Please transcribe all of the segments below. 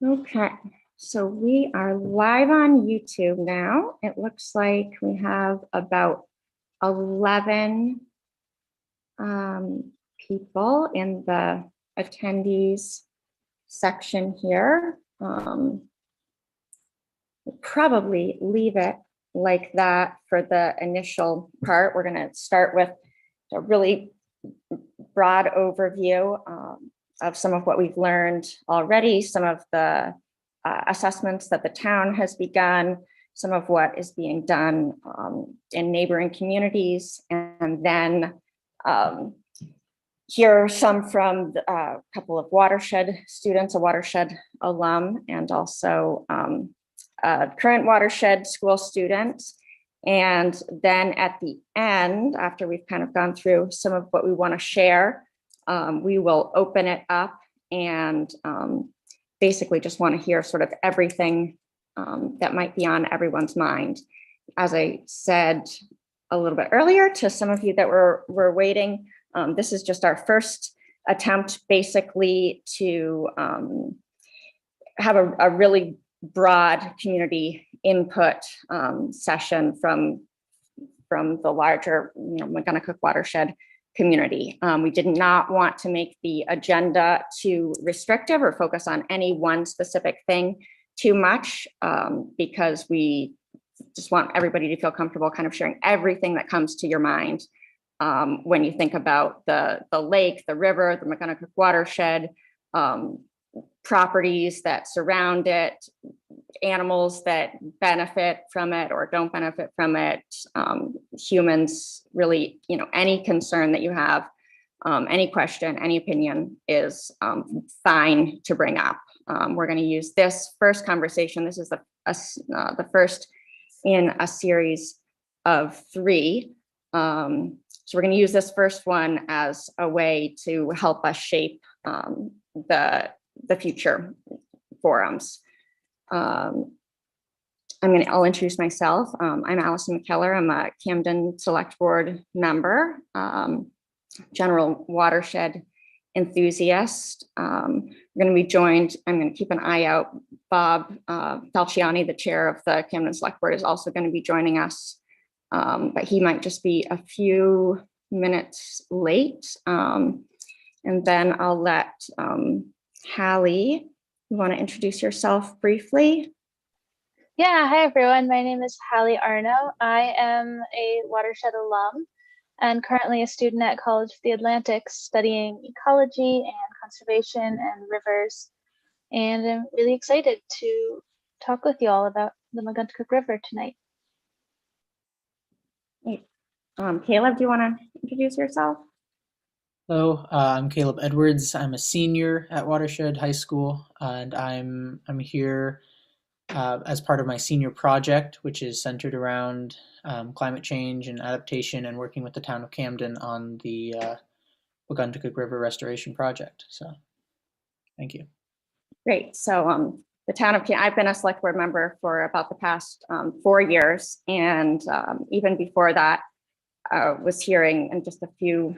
Okay, so we are live on YouTube now. It looks like we have about 11 people in the attendees section here. We'll probably leave it like that for the initial part. We're going to start with a really broad overview of some of what we've learned already, some of the assessments that the town has begun, some of what is being done in neighboring communities, and then hear some from a couple of Watershed students, a Watershed alum, and also a current Watershed school student. And then at the end, after we've kind of gone through some of what we want to share, we will open it up and basically just want to hear sort of everything that might be on everyone's mind. As I said a little bit earlier to some of you that were waiting, this is just our first attempt basically to have a really broad community input session from the larger Megunticook Watershed community. We did not want to make the agenda too restrictive or focus on any one specific thing too much because we just want everybody to feel comfortable kind of sharing everything that comes to your mind when you think about the lake, the river, the Megunticook Watershed, properties that surround it, animals that benefit from it or don't benefit from it, humans, really, any concern that you have, any question, any opinion is fine to bring up. We're going to use this first conversation. This is the first in a series of 3. So we're going to use this first one as a way to help us shape the future forums. I'll introduce myself. I'm Allison McKellar. I'm a Camden Select Board member, general watershed enthusiast. I'm going to be joined, I'm going to keep an eye out. Bob Falciani, the chair of the Camden Select Board, is also going to be joining us, but he might just be a few minutes late. And then I'll let Hallie, you want to introduce yourself briefly? Yeah, hi everyone. My name is Hallie Arno. I am a Watershed alum and currently a student at College of the Atlantic studying ecology and conservation and rivers. And I'm really excited to talk with you all about the Megunticook River tonight. Caleb, do you want to introduce yourself? Hello, I'm Caleb Edwards. I'm a senior at Watershed High School, and I'm here as part of my senior project, which is centered around climate change and adaptation, and working with the town of Camden on the Megunticook River Restoration Project. So, thank you. Great. So the town of Camden, I've been a select board member for about the past 4 years, and even before that, was hearing in just a few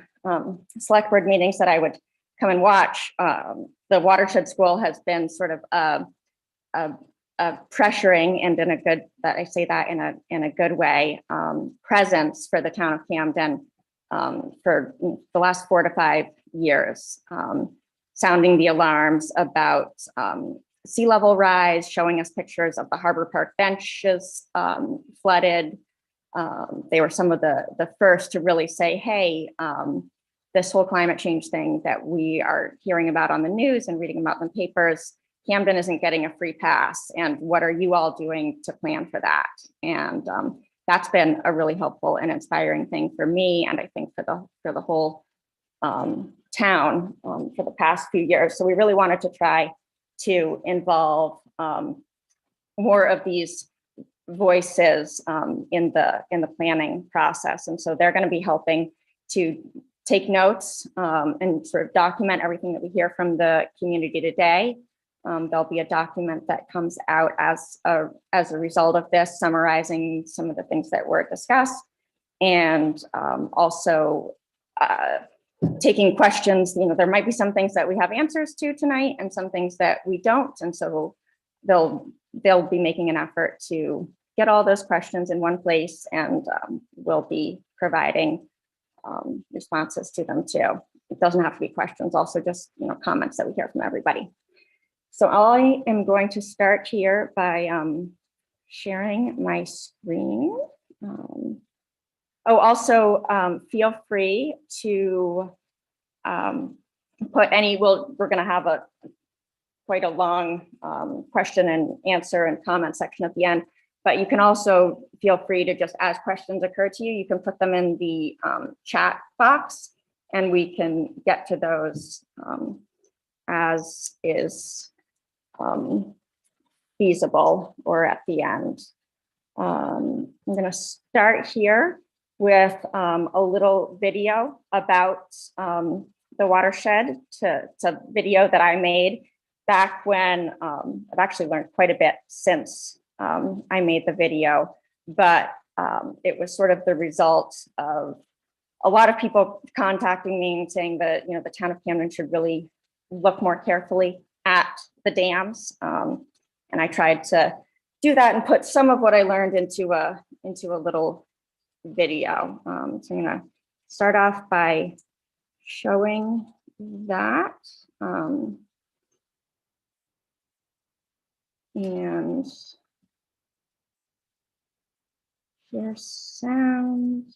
select board meetings that I would come and watch. The Watershed School has been sort of a pressuring, and in a good, that I say that in a good way, presence for the town of Camden for the last 4 to 5 years, sounding the alarms about sea level rise, showing us pictures of the Harbor Park benches flooded. They were some of the first to really say, hey, this whole climate change thing that we are hearing about on the news and reading about in papers, Camden isn't getting a free pass. And what are you all doing to plan for that? And that's been a really helpful and inspiring thing for me, and I think for the whole town for the past few years. So we really wanted to try to involve more of these voices in the planning process, and so they're going to be helping to take notes and sort of document everything that we hear from the community today. There'll be a document that comes out as a result of this, summarizing some of the things that were discussed, and also taking questions. There might be some things that we have answers to tonight and some things that we don't. And so they'll be making an effort to get all those questions in one place, and we'll be providing responses to them too. It doesn't have to be questions, also just comments that we hear from everybody. So I am going to start here by sharing my screen. Also feel free to put any. We're going to have quite a long question and answer and comment section at the end. But you can also feel free to just, as questions occur to you, you can put them in the chat box, and we can get to those as is feasible or at the end. I'm going to start here with a little video about the watershed. It's a video that I made back when I've actually learned quite a bit since I made the video, but it was sort of the result of a lot of people contacting me and saying that the town of Camden should really look more carefully at the dams, and I tried to do that and put some of what I learned into a little video. So I'm going to start off by showing that, and share sound,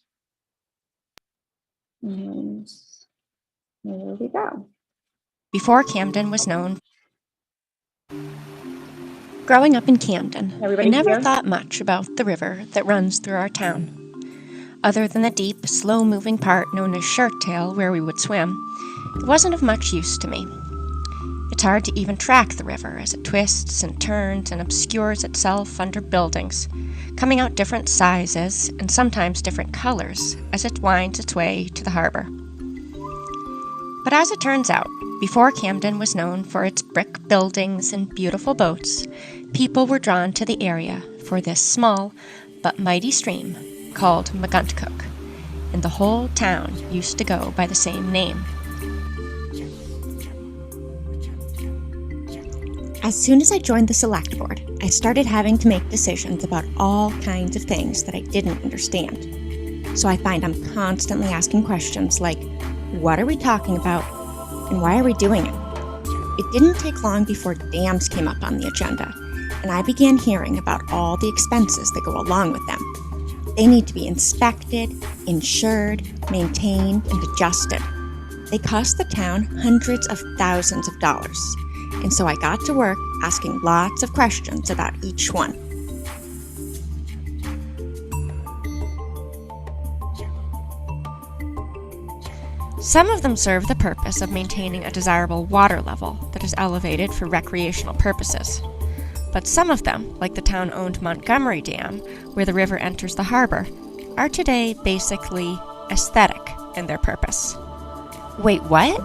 and there we go. Before Camden was known. Growing up in Camden, Everybody I never here? thought much about the river that runs through our town. Other than the deep, slow-moving part known as Shirt Tail where we would swim, it wasn't of much use to me. It's hard to even track the river as it twists and turns and obscures itself under buildings, coming out different sizes and sometimes different colors as it winds its way to the harbor. But as it turns out, before Camden was known for its brick buildings and beautiful boats, people were drawn to the area for this small but mighty stream called Megunticook, and the whole town used to go by the same name. As soon as I joined the select board, I started having to make decisions about all kinds of things that I didn't understand. So I find I'm constantly asking questions like, what are we talking about, and why are we doing it? It didn't take long before dams came up on the agenda, and I began hearing about all the expenses that go along with them. They need to be inspected, insured, maintained, and adjusted. They cost the town hundreds of thousands of dollars. And so I got to work asking lots of questions about each one. Some of them serve the purpose of maintaining a desirable water level that is elevated for recreational purposes. But some of them, like the town-owned Montgomery Dam, where the river enters the harbor, are today basically aesthetic in their purpose. Wait, what?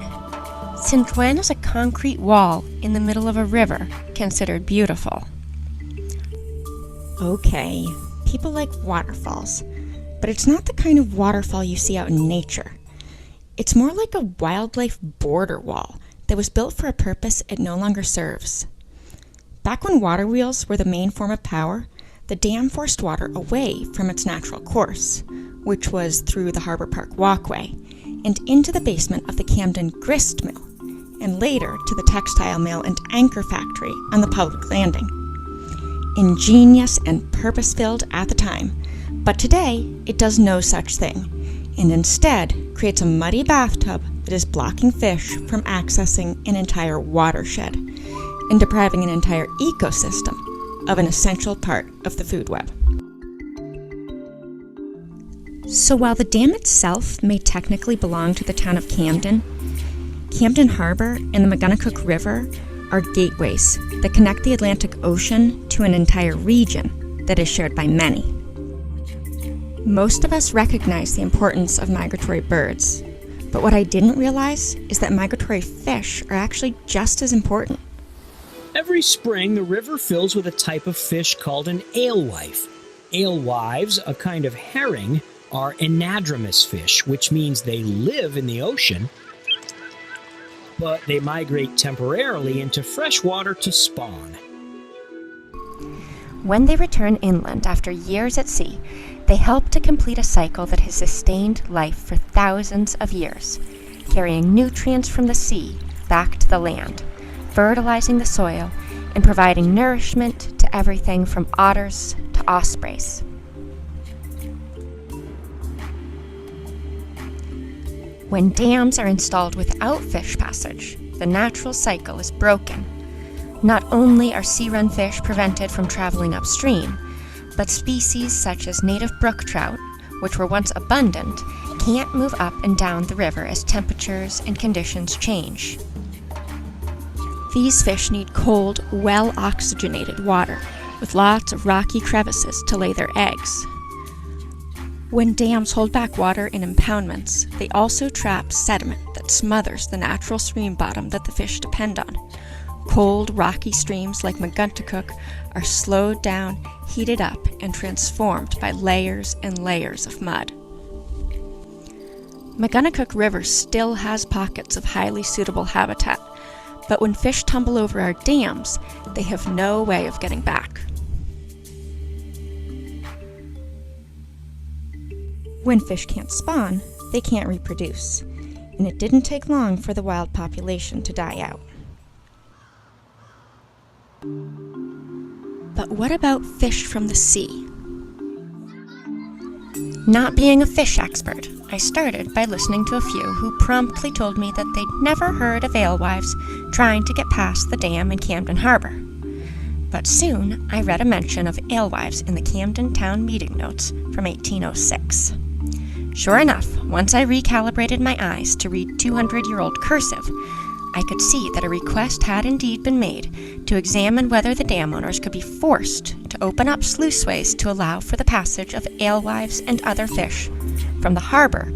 Since when is a concrete wall in the middle of a river considered beautiful? Okay, people like waterfalls, but it's not the kind of waterfall you see out in nature. It's more like a wildlife border wall that was built for a purpose it no longer serves. Back when water wheels were the main form of power, the dam forced water away from its natural course, which was through the Harbor Park walkway, and into the basement of the Camden grist mill, and later to the textile mill and anchor factory on the public landing. Ingenious and purpose-filled at the time, but today it does no such thing, and instead creates a muddy bathtub that is blocking fish from accessing an entire watershed and depriving an entire ecosystem of an essential part of the food web. So while the dam itself may technically belong to the town of Camden, Camden Harbor and the Megunticook River are gateways that connect the Atlantic Ocean to an entire region that is shared by many. Most of us recognize the importance of migratory birds, but what I didn't realize is that migratory fish are actually just as important. Every spring, the river fills with a type of fish called an alewife. Alewives, a kind of herring, are anadromous fish, which means they live in the ocean, but they migrate temporarily into fresh water to spawn. When they return inland after years at sea, they help to complete a cycle that has sustained life for thousands of years, carrying nutrients from the sea back to the land, fertilizing the soil, and providing nourishment to everything from otters to ospreys. When dams are installed without fish passage, the natural cycle is broken. Not only are sea-run fish prevented from traveling upstream, but species such as native brook trout, which were once abundant, can't move up and down the river as temperatures and conditions change. These fish need cold, well-oxygenated water, with lots of rocky crevices to lay their eggs. When dams hold back water in impoundments, they also trap sediment that smothers the natural stream bottom that the fish depend on. Cold, rocky streams like Megunticook are slowed down, heated up, and transformed by layers and layers of mud. Megunticook River still has pockets of highly suitable habitat, but when fish tumble over our dams, they have no way of getting back. When fish can't spawn, they can't reproduce, and it didn't take long for the wild population to die out. But what about fish from the sea? Not being a fish expert, I started by listening to a few who promptly told me that they'd never heard of alewives trying to get past the dam in Camden Harbor. But soon I read a mention of alewives in the Camden Town meeting notes from 1806. Sure enough, once I recalibrated my eyes to read 200-year-old cursive, I could see that a request had indeed been made to examine whether the dam owners could be forced to open up sluiceways to allow for the passage of alewives and other fish from the harbor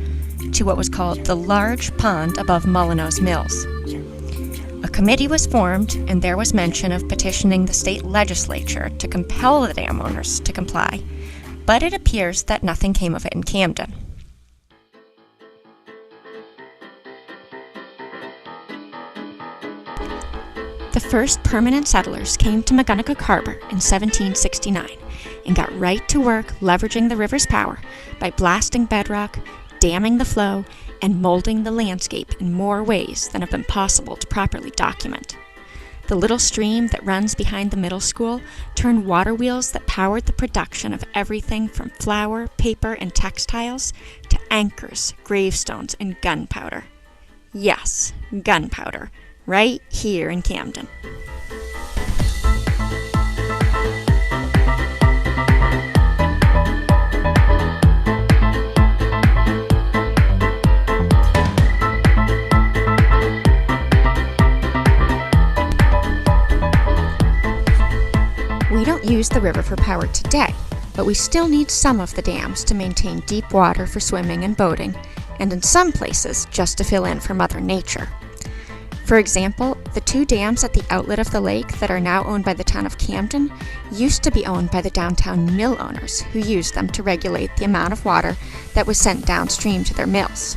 to what was called the large pond above Mullinose Mills. A committee was formed, and there was mention of petitioning the state legislature to compel the dam owners to comply, but it appears that nothing came of it in Camden. The first permanent settlers came to Megunticook Harbor in 1769 and got right to work leveraging the river's power by blasting bedrock, damming the flow, and molding the landscape in more ways than have been possible to properly document. The little stream that runs behind the middle school turned water wheels that powered the production of everything from flour, paper, and textiles to anchors, gravestones, and gunpowder. Yes, gunpowder. Right here in Camden. We don't use the river for power today, but we still need some of the dams to maintain deep water for swimming and boating, and in some places just to fill in for Mother Nature. For example, the two dams at the outlet of the lake that are now owned by the town of Camden used to be owned by the downtown mill owners who used them to regulate the amount of water that was sent downstream to their mills.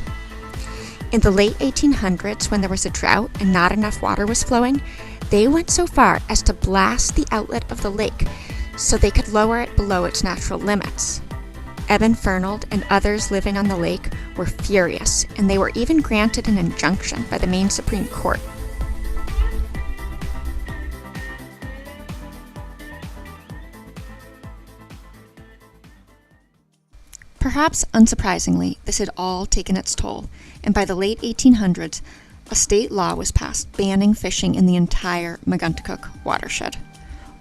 In the late 1800s, when there was a drought and not enough water was flowing, they went so far as to blast the outlet of the lake so they could lower it below its natural limits. Eben Fernald and others living on the lake were furious, and they were even granted an injunction by the Maine Supreme Court. Perhaps unsurprisingly, this had all taken its toll, and by the late 1800s, a state law was passed banning fishing in the entire Megunticook watershed.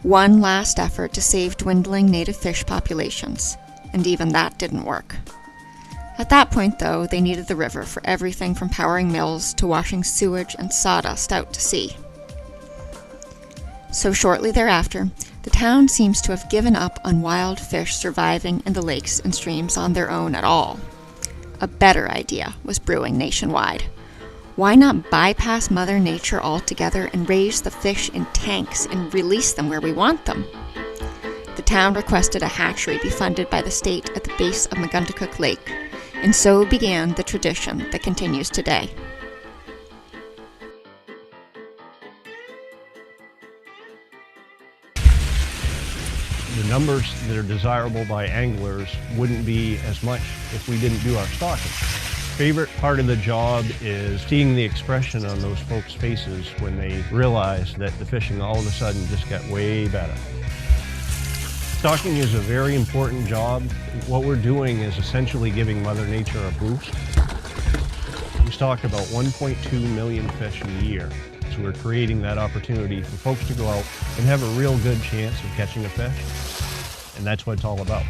One last effort to save dwindling native fish populations. And even that didn't work. At that point, though, they needed the river for everything from powering mills to washing sewage and sawdust out to sea. So shortly thereafter, the town seems to have given up on wild fish surviving in the lakes and streams on their own at all. A better idea was brewing nationwide. Why not bypass Mother Nature altogether and raise the fish in tanks and release them where we want them? The town requested a hatchery be funded by the state at the base of Megunticook Lake, and so began the tradition that continues today. The numbers that are desirable by anglers wouldn't be as much if we didn't do our stocking. Favorite part of the job is seeing the expression on those folks' faces when they realize that the fishing all of a sudden just got way better. Stocking is a very important job. What we're doing is essentially giving Mother Nature a boost. We stock about 1.2 million fish a year. So we're creating that opportunity for folks to go out and have a real good chance of catching a fish. And that's what it's all about.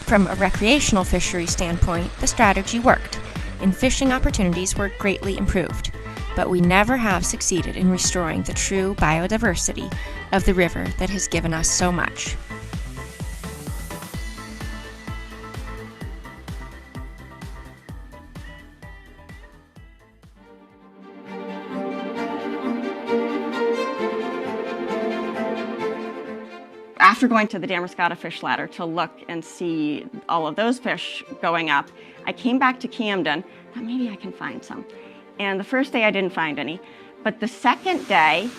From a recreational fishery standpoint, the strategy worked, and fishing opportunities were greatly improved. But we never have succeeded in restoring the true biodiversity of the river that has given us so much. After going to the Damascotta fish ladder to look and see all of those fish going up, I came back to Camden, thought maybe I can find some. And the first day I didn't find any, but the second day,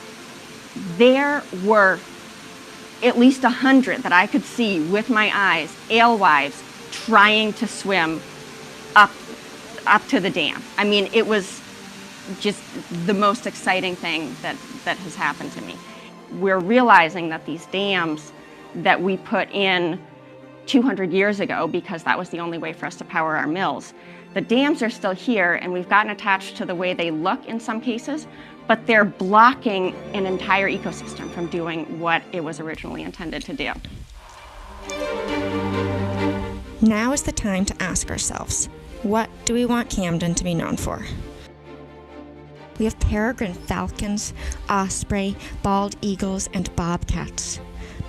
there were at least 100 that I could see with my eyes, alewives, trying to swim up to the dam. I mean, it was just the most exciting thing that has happened to me. We're realizing that these dams that we put in 200 years ago, because that was the only way for us to power our mills, the dams are still here, and we've gotten attached to the way they look in some cases, but they're blocking an entire ecosystem from doing what it was originally intended to do. Now is the time to ask ourselves, what do we want Camden to be known for? We have peregrine falcons, osprey, bald eagles, and bobcats.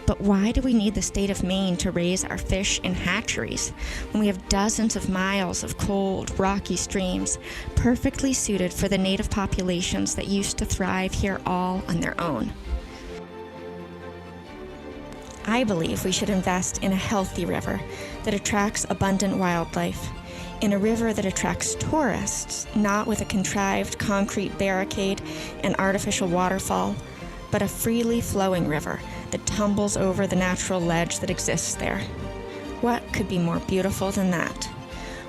But why do we need the state of Maine to raise our fish in hatcheries when we have dozens of miles of cold, rocky streams perfectly suited for the native populations that used to thrive here all on their own? I believe we should invest in a healthy river that attracts abundant wildlife, in a river that attracts tourists, not with a contrived concrete barricade and artificial waterfall, but a freely flowing river that tumbles over the natural ledge that exists there. What could be more beautiful than that?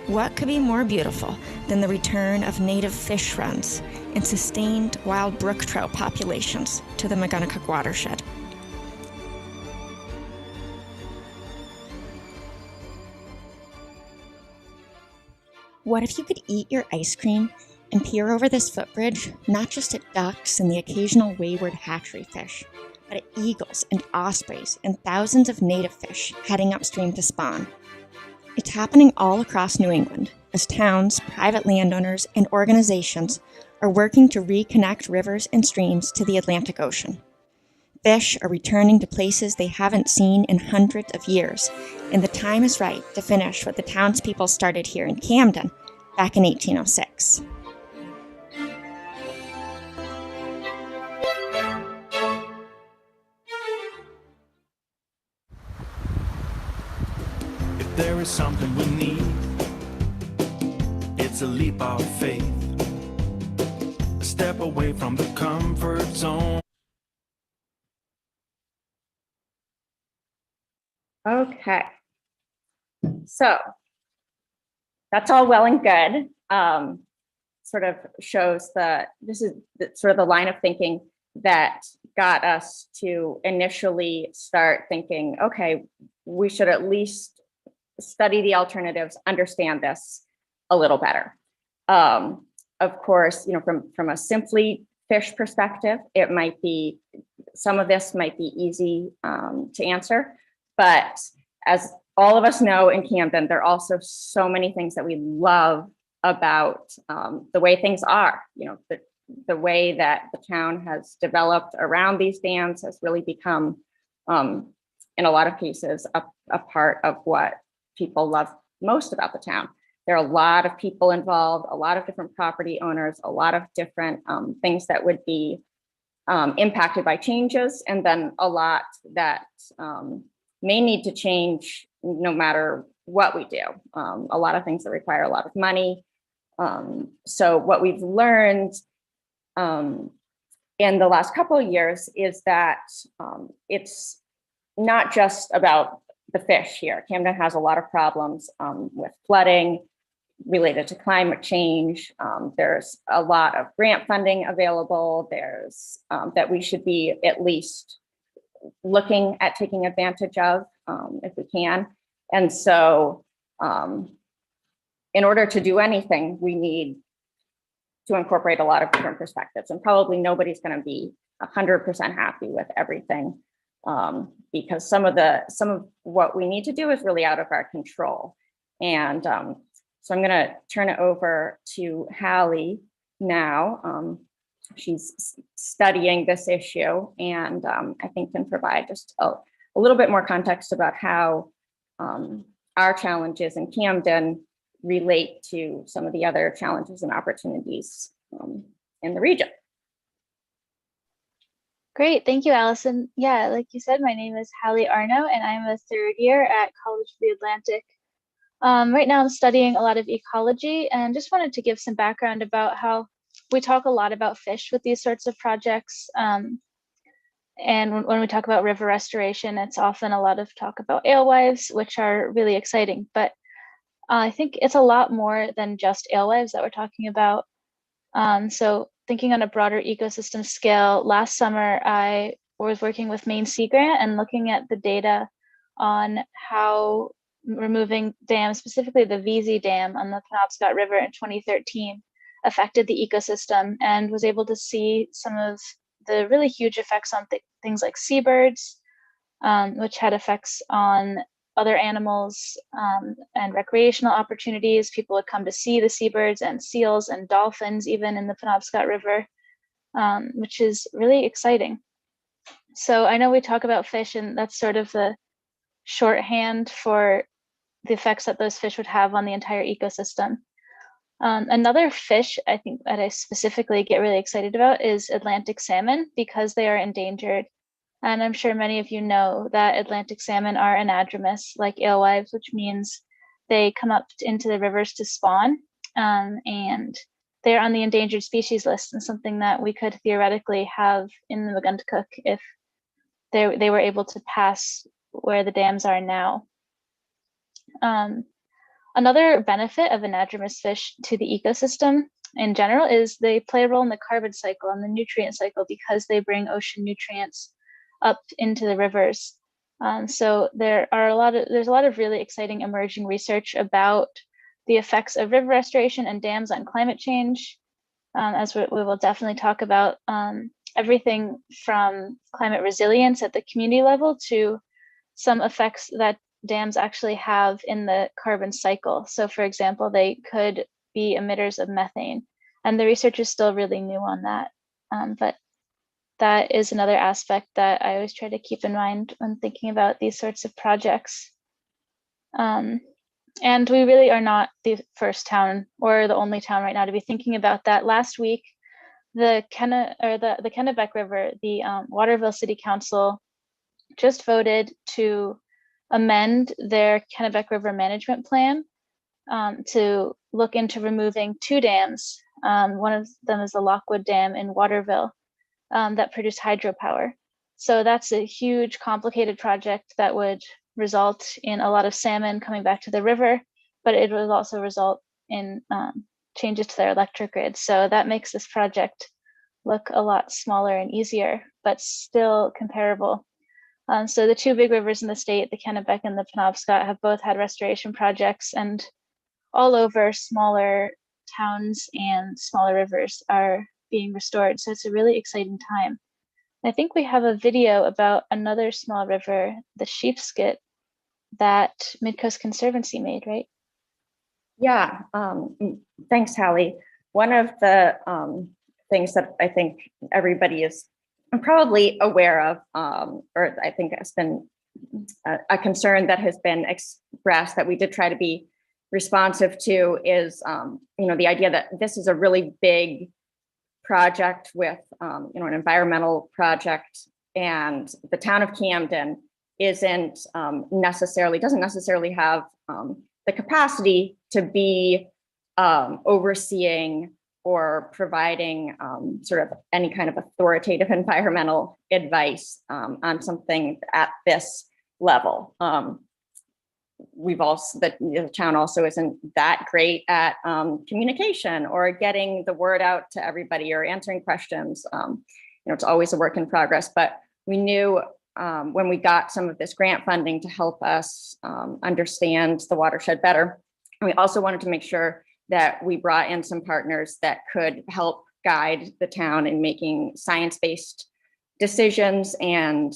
What could be more beautiful than the return of native fish runs and sustained wild brook trout populations to the Megunticook watershed? What if you could eat your ice cream and peer over this footbridge, not just at ducks and the occasional wayward hatchery fish, but at eagles and ospreys and thousands of native fish heading upstream to spawn? It's happening all across New England as towns, private landowners, and organizations are working to reconnect rivers and streams to the Atlantic Ocean. Fish are returning to places they haven't seen in hundreds of years, and the time is right to finish what the townspeople started here in Camden back in 1806. If there is something we need, it's a leap of faith, a step away from the comfort zone. Okay, so that's all well and good. Sort of shows that this is sort of the line of thinking that got us to initially start thinking, okay, we should at least study the alternatives, understand this a little better. Of course, from a simply fish perspective, it might be, some of this might be easy to answer. But as all of us know in Camden, there are also so many things that we love about the way things are. The way that the town has developed around these dams has really become, in a lot of cases, a part of what people love most about the town. There are a lot of people involved, a lot of different property owners, a lot of different things that would be impacted by changes, and then a lot that may need to change no matter what we do. A lot of things that require a lot of money. So what we've learned in the last couple of years is that it's not just about the fish here. Camden has a lot of problems with flooding related to climate change. There's a lot of grant funding available. There's that we should be at least looking at taking advantage of if we can. And so in order to do anything, we need to incorporate a lot of different perspectives, and probably nobody's going to be 100% happy with everything because some of what we need to do is really out of our control. And so I'm going to turn it over to Hallie now. She's studying this issue, and I think can provide just a little bit more context about how our challenges in Camden relate to some of the other challenges and opportunities in the region. Great, thank you, Allison. Yeah, like you said, my name is Hallie Arno, and I'm a third year at College of the Atlantic. Right now I'm studying a lot of ecology, and just wanted to give some background about how we talk a lot about fish with these sorts of projects. And when we talk about river restoration, it's often a lot of talk about alewives, which are really exciting, but I think it's a lot more than just alewives that we're talking about. So thinking on a broader ecosystem scale, last summer I was working with Maine Sea Grant and looking at the data on how removing dams, specifically the VZ Dam on the Penobscot River in 2013, affected the ecosystem, and was able to see some of the really huge effects on things like seabirds, which had effects on other animals and recreational opportunities. People would come to see the seabirds and seals and dolphins even in the Penobscot River, which is really exciting. So I know we talk about fish, and that's sort of the shorthand for the effects that those fish would have on the entire ecosystem. Another fish I think that I specifically get really excited about is Atlantic salmon, because they are endangered. And I'm sure many of you know that Atlantic salmon are anadromous, like alewives, which means they come up into the rivers to spawn, and they're on the endangered species list, and something that we could theoretically have in the Megunticook if they were able to pass where the dams are now. Another benefit of anadromous fish to the ecosystem in general is they play a role in the carbon cycle and the nutrient cycle, because they bring ocean nutrients up into the rivers. So there's a lot of really exciting emerging research about the effects of river restoration and dams on climate change, as we will definitely talk about everything from climate resilience at the community level to some effects that dams actually have in the carbon cycle. So for example, they could be emitters of methane, and the research is still really new on that. But that is another aspect that I always try to keep in mind when thinking about these sorts of projects. And we really are not the first town or the only town right now to be thinking about that. Last week, the Kennebec River, the Waterville City Council just voted to amend their Kennebec River Management Plan to look into removing 2 dams. One of them is the Lockwood Dam in Waterville that produce hydropower. So that's a huge, complicated project that would result in a lot of salmon coming back to the river, but it would also result in changes to their electric grid. So that makes this project look a lot smaller and easier, but still comparable. So the 2 big rivers in the state, the Kennebec and the Penobscot, have both had restoration projects, and all over smaller towns and smaller rivers are being restored. So it's a really exciting time. I think we have a video about another small river, the Sheepskit, that Midcoast Conservancy made, right? Yeah, thanks, Hallie. One of the things that I think everybody is probably aware of, or I think has been a concern that has been expressed, that we did try to be responsive to is, the idea that this is a really big project with, an environmental project, and the town of Camden doesn't necessarily have the capacity to be overseeing or providing sort of any kind of authoritative environmental advice on something at this level. The town also isn't that great at communication or getting the word out to everybody or answering questions. It's always a work in progress, but we knew when we got some of this grant funding to help us understand the watershed better. And we also wanted to make sure that we brought in some partners that could help guide the town in making science-based decisions, and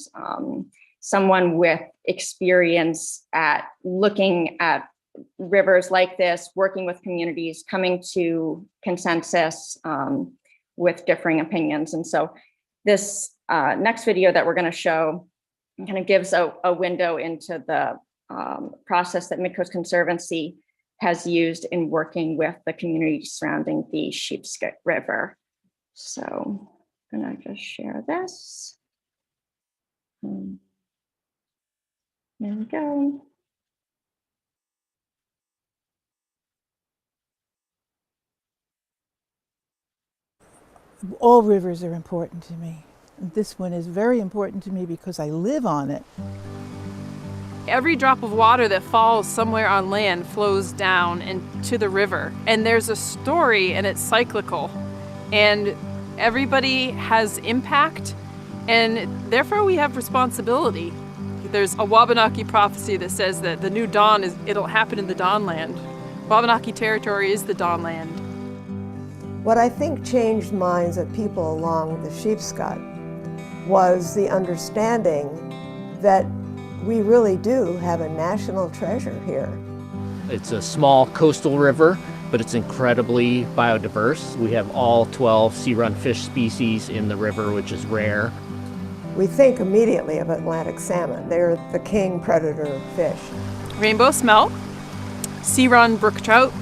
someone with experience at looking at rivers like this, working with communities, coming to consensus with differing opinions. And so this next video that we're going to show kind of gives a window into the process that Midcoast Conservancy has used in working with the community surrounding the Sheepscot River. So I'm going to just share this. There we go. All rivers are important to me. This one is very important to me because I live on it. Every drop of water that falls somewhere on land flows down into the river. And there's a story, and it's cyclical. And everybody has impact, and therefore we have responsibility. There's a Wabanaki prophecy that says that the new dawn it'll happen in the Dawnland. Wabanaki territory is the Dawnland. What I think changed minds of people along the Sheepscot was the understanding that we really do have a national treasure here. It's a small coastal river, but it's incredibly biodiverse. We have all 12 sea-run fish species in the river, which is rare. We think immediately of Atlantic salmon. They're the king predator fish. Rainbow smelt, sea-run brook trout,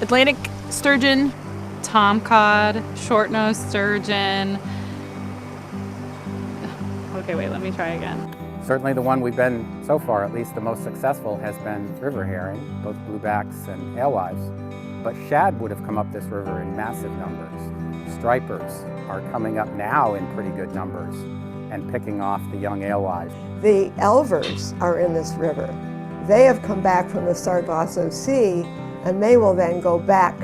Atlantic sturgeon, tomcod, short-nosed sturgeon. Okay, wait, let me try again. Certainly the one we've been, so far at least, the most successful has been river herring, both bluebacks and alewives. But shad would have come up this river in massive numbers. Stripers are coming up now in pretty good numbers and picking off the young alewives. The elvers are in this river. They have come back from the Sargasso Sea, and they will then go back.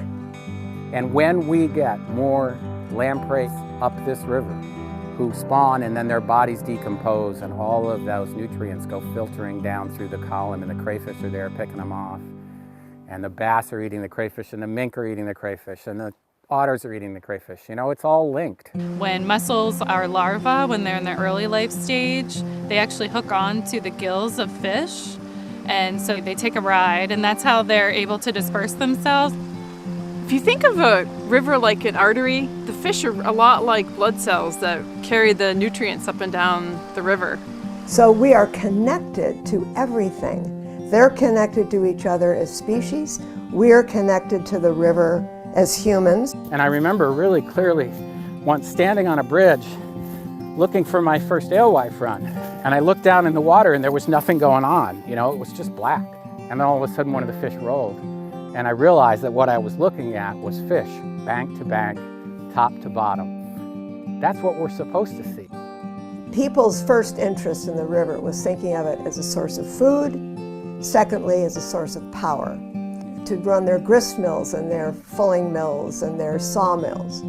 And when we get more lampreys up this river, who spawn and then their bodies decompose and all of those nutrients go filtering down through the column, and the crayfish are there picking them off. And the bass are eating the crayfish, and the mink are eating the crayfish, and the otters are eating the crayfish. It's all linked. When mussels are larvae, when they're in their early life stage, they actually hook on to the gills of fish. And so they take a ride, and that's how they're able to disperse themselves. If you think of a river like an artery, the fish are a lot like blood cells that carry the nutrients up and down the river. So we are connected to everything. They're connected to each other as species. We are connected to the river as humans. And I remember really clearly once standing on a bridge looking for my first alewife run. And I looked down in the water and there was nothing going on. It was just black. And then all of a sudden one of the fish rolled. And I realized that what I was looking at was fish, bank to bank, top to bottom. That's what we're supposed to see. People's first interest in the river was thinking of it as a source of food, secondly as a source of power, to run their grist mills and their fulling mills and their sawmills.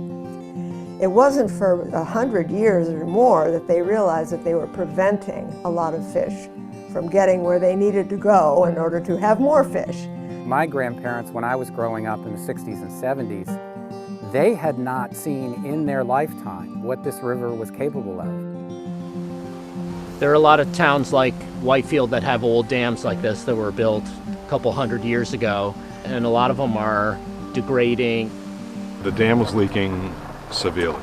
It wasn't for 100 years or more that they realized that they were preventing a lot of fish from getting where they needed to go in order to have more fish. My grandparents, when I was growing up in the 60s and 70s, they had not seen in their lifetime what this river was capable of. There are a lot of towns like Whitefield that have old dams like this that were built a couple hundred years ago, and a lot of them are degrading. The dam was leaking severely,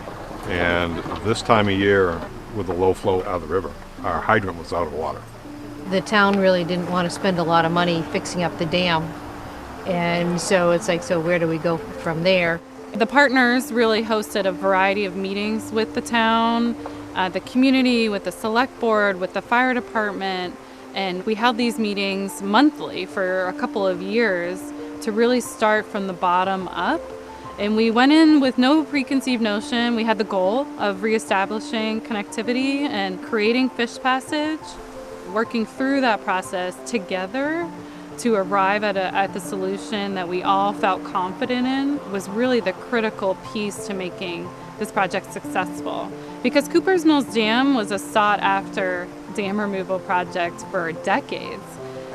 and this time of year, with the low flow out of the river, our hydrant was out of water. The town really didn't want to spend a lot of money fixing up the dam. And so it's like, so where do we go from there? The partners really hosted a variety of meetings with the town, the community, with the select board, with the fire department, and we held these meetings monthly for a couple of years to really start from the bottom up. And we went in with no preconceived notion. We had the goal of reestablishing connectivity and creating fish passage, working through that process together to arrive at the solution that we all felt confident in was really the critical piece to making this project successful. Because Cooper's Mills Dam was a sought-after dam removal project for decades.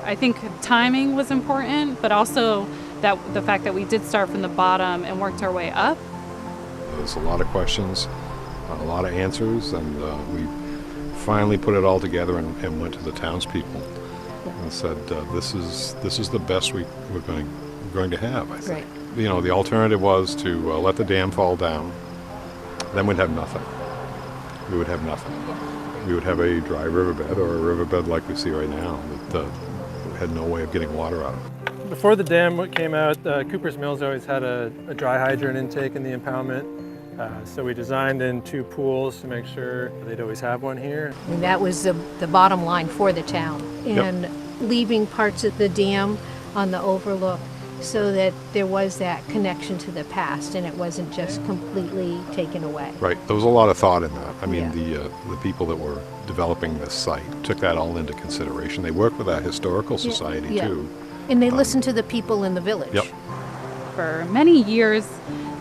I think timing was important, but also that the fact that we did start from the bottom and worked our way up. There's a lot of questions, a lot of answers, and we finally put it all together and went to the townspeople and said, this is the best we're going to have, I think. Right. You know, the alternative was to let the dam fall down. Then we'd have nothing. We would have nothing. We would have a dry riverbed, or a riverbed like we see right now that had no way of getting water out of. Before the dam came out, Cooper's Mills always had a dry hydrant intake in the impoundment. So we designed in 2 pools to make sure they'd always have one here. And that was the bottom line for the town. And leaving parts of the dam on the overlook so that there was that connection to the past and it wasn't just completely taken away. Right, there was a lot of thought in that. I mean, the people that were developing this site took that all into consideration. They worked with that historical society too. And they listened to the people in the village. Yep. For many years,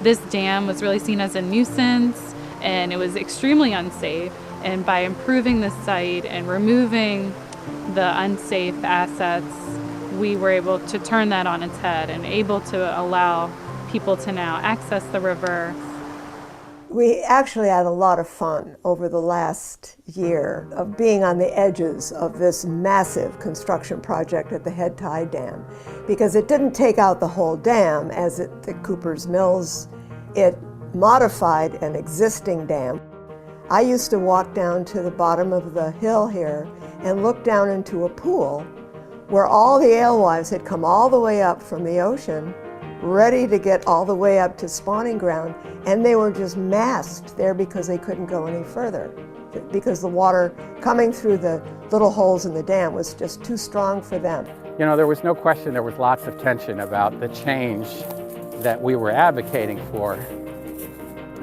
this dam was really seen as a nuisance and it was extremely unsafe. And by improving the site and removing the unsafe assets, we were able to turn that on its head and able to allow people to now access the river. We actually had a lot of fun over the last year of being on the edges of this massive construction project at the Head Tide Dam, because it didn't take out the whole dam as the Cooper's Mills. It modified an existing dam. I used to walk down to the bottom of the hill here and look down into a pool where all the alewives had come all the way up from the ocean, ready to get all the way up to spawning ground, and they were just masked there because they couldn't go any further, because the water coming through the little holes in the dam was just too strong for them. You know, there was no question there was lots of tension about the change that we were advocating for.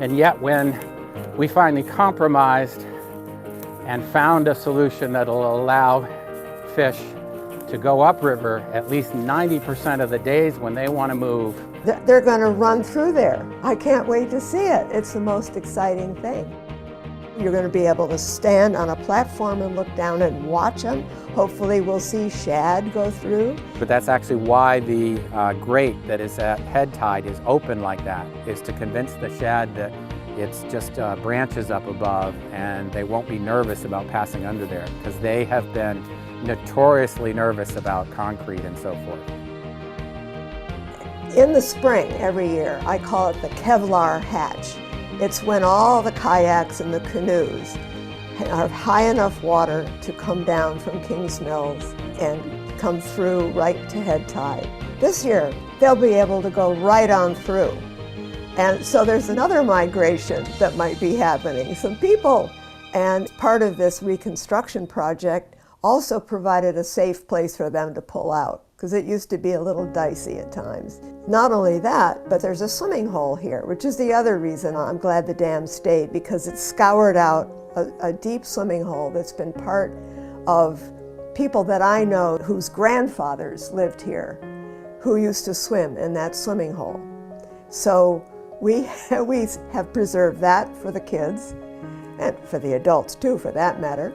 And yet when we finally compromised and found a solution that'll allow fish to go upriver at least 90% of the days when they want to move. They're going to run through there. I can't wait to see it. It's the most exciting thing. You're going to be able to stand on a platform and look down and watch them. Hopefully we'll see shad go through. But that's actually why the grate that is at head tide is open like that, is to convince the shad that it's just branches up above and they won't be nervous about passing under there, because they have been notoriously nervous about concrete and so forth. In the spring every year, I call it the Kevlar hatch. It's when all the kayaks and the canoes have high enough water to come down from Kings Mills and come through right to head tide. This year, they'll be able to go right on through. And so there's another migration that might be happening, some people. And part of this reconstruction project also provided a safe place for them to pull out, because it used to be a little dicey at times. Not only that, but there's a swimming hole here, which is the other reason I'm glad the dam stayed, because it scoured out a deep swimming hole that's been part of people that I know whose grandfathers lived here, who used to swim in that swimming hole. So we have preserved that for the kids, and for the adults too, for that matter.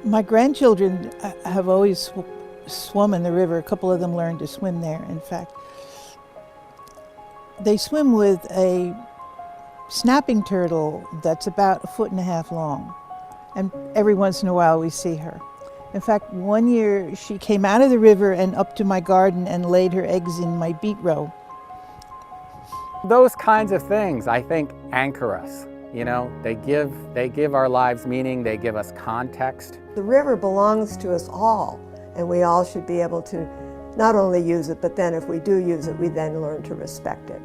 My grandchildren have always swum in the river. A couple of them learned to swim there, in fact. They swim with a snapping turtle that's about 1.5 feet long. And every once in a while we see her. In fact, one year she came out of the river and up to my garden and laid her eggs in my beet row. Those kinds of things, I think, anchor us. You know, they give our lives meaning, they give us context. The river belongs to us all, and we all should be able to not only use it, but then if we do use it, we then learn to respect it.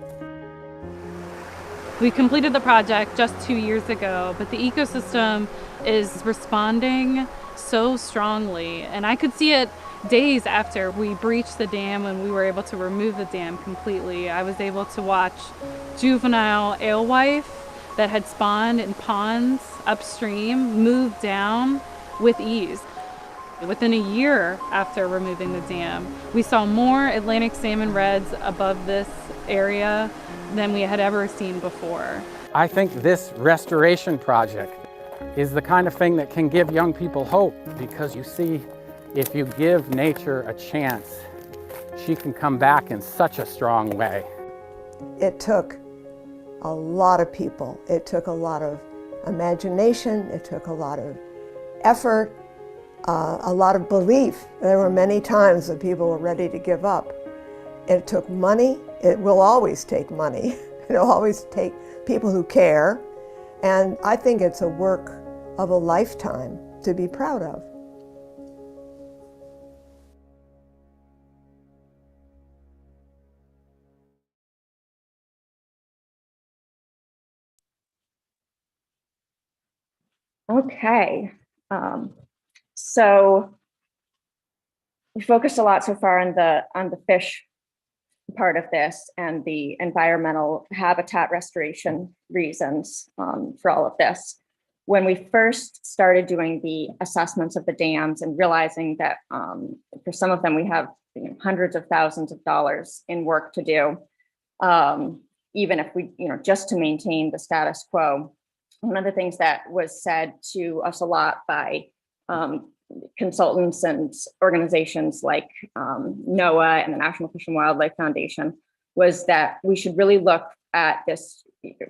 We completed the project just 2 years ago, but the ecosystem is responding so strongly, and I could see it days after we breached the dam and we were able to remove the dam completely. I was able to watch juvenile alewife that had spawned in ponds upstream move down with ease. Within a year after removing the dam, we saw more Atlantic salmon reds above this area than we had ever seen before. I think this restoration project is the kind of thing that can give young people hope, because you see, if you give nature a chance, she can come back in such a strong way. It took a lot of people. It took a lot of imagination. It took a lot of effort, a lot of belief. There were many times that people were ready to give up. It took money. It will always take money. It'll always take people who care. And I think it's a work of a lifetime to be proud of. Okay, so we focused a lot so far on the fish part of this and the environmental habitat restoration reasons for all of this. When we first started doing the assessments of the dams and realizing that for some of them we have hundreds of thousands of dollars in work to do, even if we, just to maintain the status quo. One of the things that was said to us a lot by consultants and organizations like NOAA and the National Fish and Wildlife Foundation was that we should really look at this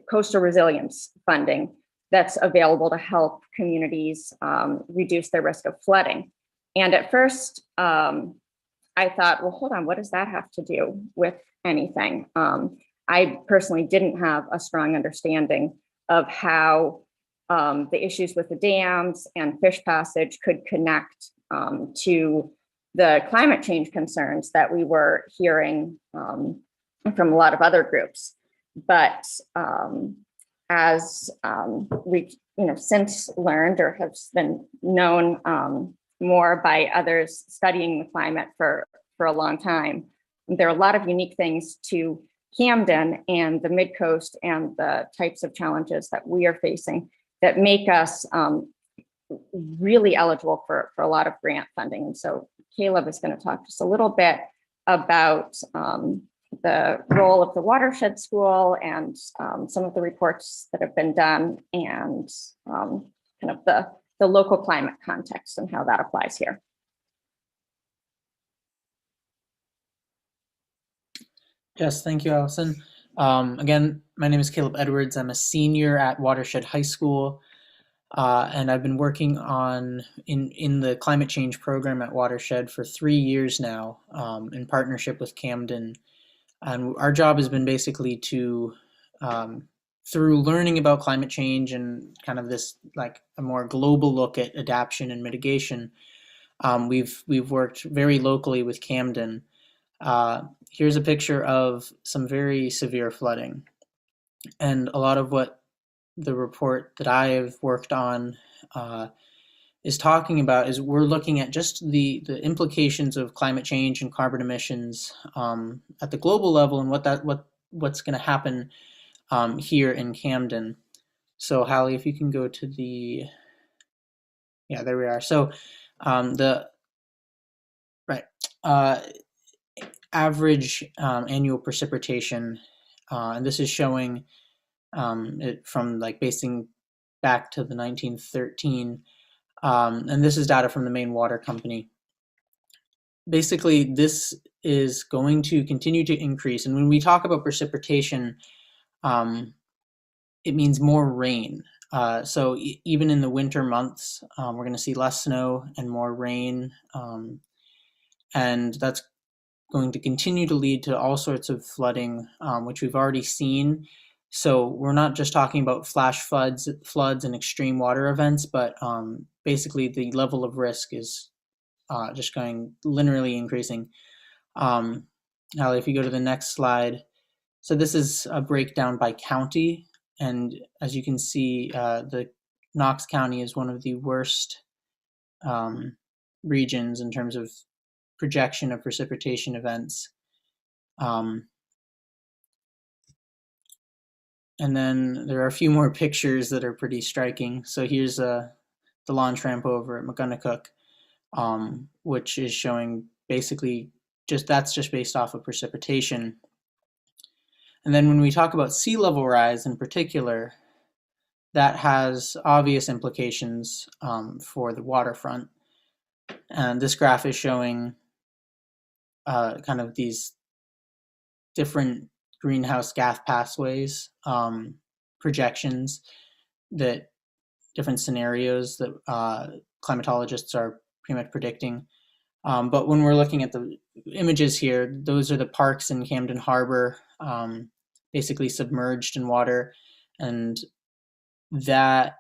coastal resilience funding that's available to help communities reduce their risk of flooding. And at first, I thought, well, hold on, what does that have to do with anything? I personally didn't have a strong understanding of how the issues with the dams and fish passage could connect to the climate change concerns that we were hearing from a lot of other groups. But as we since learned or has been known more by others studying the climate for a long time, there are a lot of unique things to Camden and the Mid-Coast and the types of challenges that we are facing that make us really eligible for a lot of grant funding. And so Caleb is going to talk just a little bit about the role of the Watershed School and some of the reports that have been done and kind of the local climate context and how that applies here. Yes, thank you, Allison. Again, my name is Caleb Edwards. I'm a senior at Watershed High School, and I've been working in the climate change program at Watershed for 3 years now, in partnership with Camden. And our job has been basically to, through learning about climate change and kind of this like a more global look at adaptation and mitigation, we've worked very locally with Camden. Here's a picture of some very severe flooding. And a lot of what the report that I have worked on is talking about is we're looking at just the implications of climate change and carbon emissions at the global level and what's going to happen here in Camden. So Hallie, if you can go to there we are. So average annual precipitation, and this is showing it from like basing back to the 1913, and this is data from the Maine Water Company. Basically, this is going to continue to increase, and when we talk about precipitation, it means more rain. So even in the winter months, we're going to see less snow and more rain, and that's going to continue to lead to all sorts of flooding, which we've already seen So we're not just talking about flash floods and extreme water events, but basically the level of risk is just going linearly increasing. Now, if you go to the next slide, so this is a breakdown by county, and as you can see, the Knox County is one of the worst regions in terms of projection of precipitation events. And then there are a few more pictures that are pretty striking. So here's the launch ramp over at Megunticook, which is showing basically that's just based off of precipitation. And then when we talk about sea level rise in particular, that has obvious implications for the waterfront. And this graph is showing kind of these different greenhouse gas pathways, projections, that different scenarios that climatologists are pretty much predicting. But when we're looking at the images here, those are the parks in Camden Harbor, basically submerged in water, and that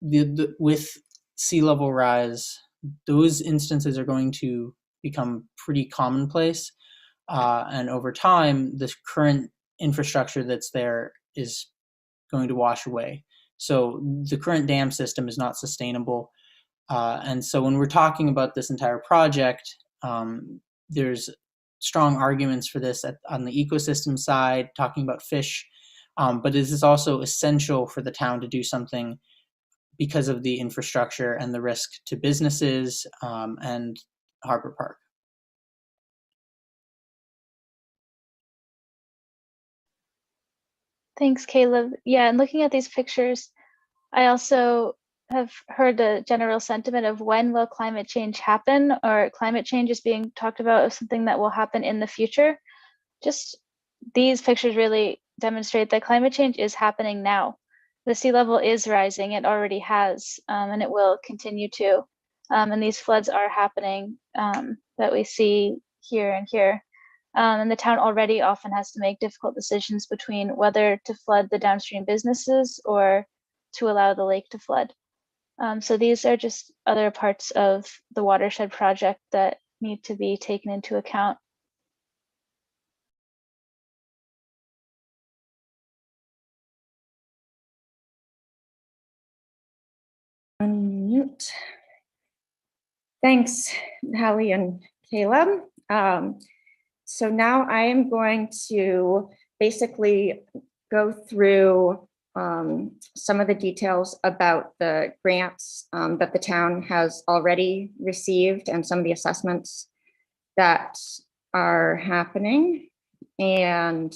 with sea level rise, those instances are going to become pretty commonplace. And over time, the current infrastructure that's there is going to wash away. So the current dam system is not sustainable. And so when we're talking about this entire project, there's strong arguments for this on the ecosystem side, talking about fish, but this is also essential for the town to do something because of the infrastructure and the risk to businesses and Harbor Park. Thanks, Caleb. Yeah, and looking at these pictures, I also have heard the general sentiment of when will climate change happen, or climate change is being talked about as something that will happen in the future. Just these pictures really demonstrate that climate change is happening now. The sea level is rising, it already has, and it will continue to. And these floods are happening that we see here and here. And the town already often has to make difficult decisions between whether to flood the downstream businesses or to allow the lake to flood. So these are just other parts of the watershed project that need to be taken into account. Unmute. Thanks, Hallie and Caleb. So now I am going to basically go through some of the details about the grants that the town has already received and some of the assessments that are happening. And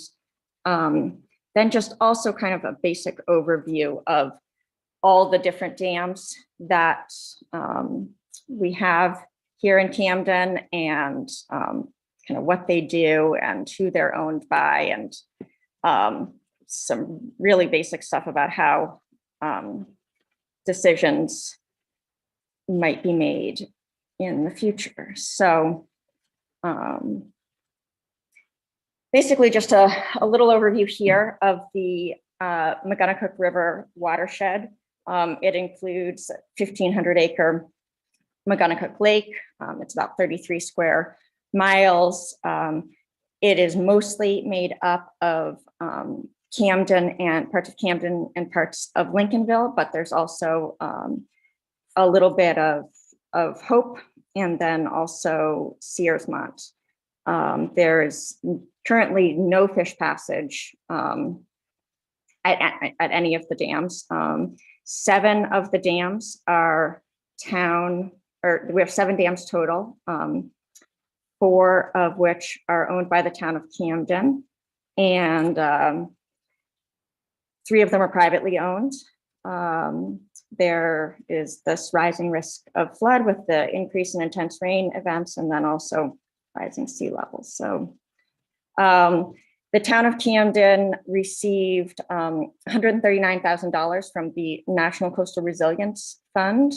then just also kind of a basic overview of all the different dams that we have here in Camden, and kind of what they do and who they're owned by, and some really basic stuff about how decisions might be made in the future. So basically just a little overview here of the Megunticook River watershed. It includes 1,500 acre Megunticook Lake. It's about 33 square miles. It is mostly made up of Camden and parts of Camden and parts of Lincolnville, but there's also a little bit of Hope, and then also Searsmont. There's currently no fish passage at any of the dams. 7 of the dams are town, or we have 7 dams total, 4 of which are owned by the town of Camden, and 3 of them are privately owned. There is this rising risk of flood with the increase in intense rain events, and then also rising sea levels. So the town of Camden received $139,000 from the National Coastal Resilience Fund,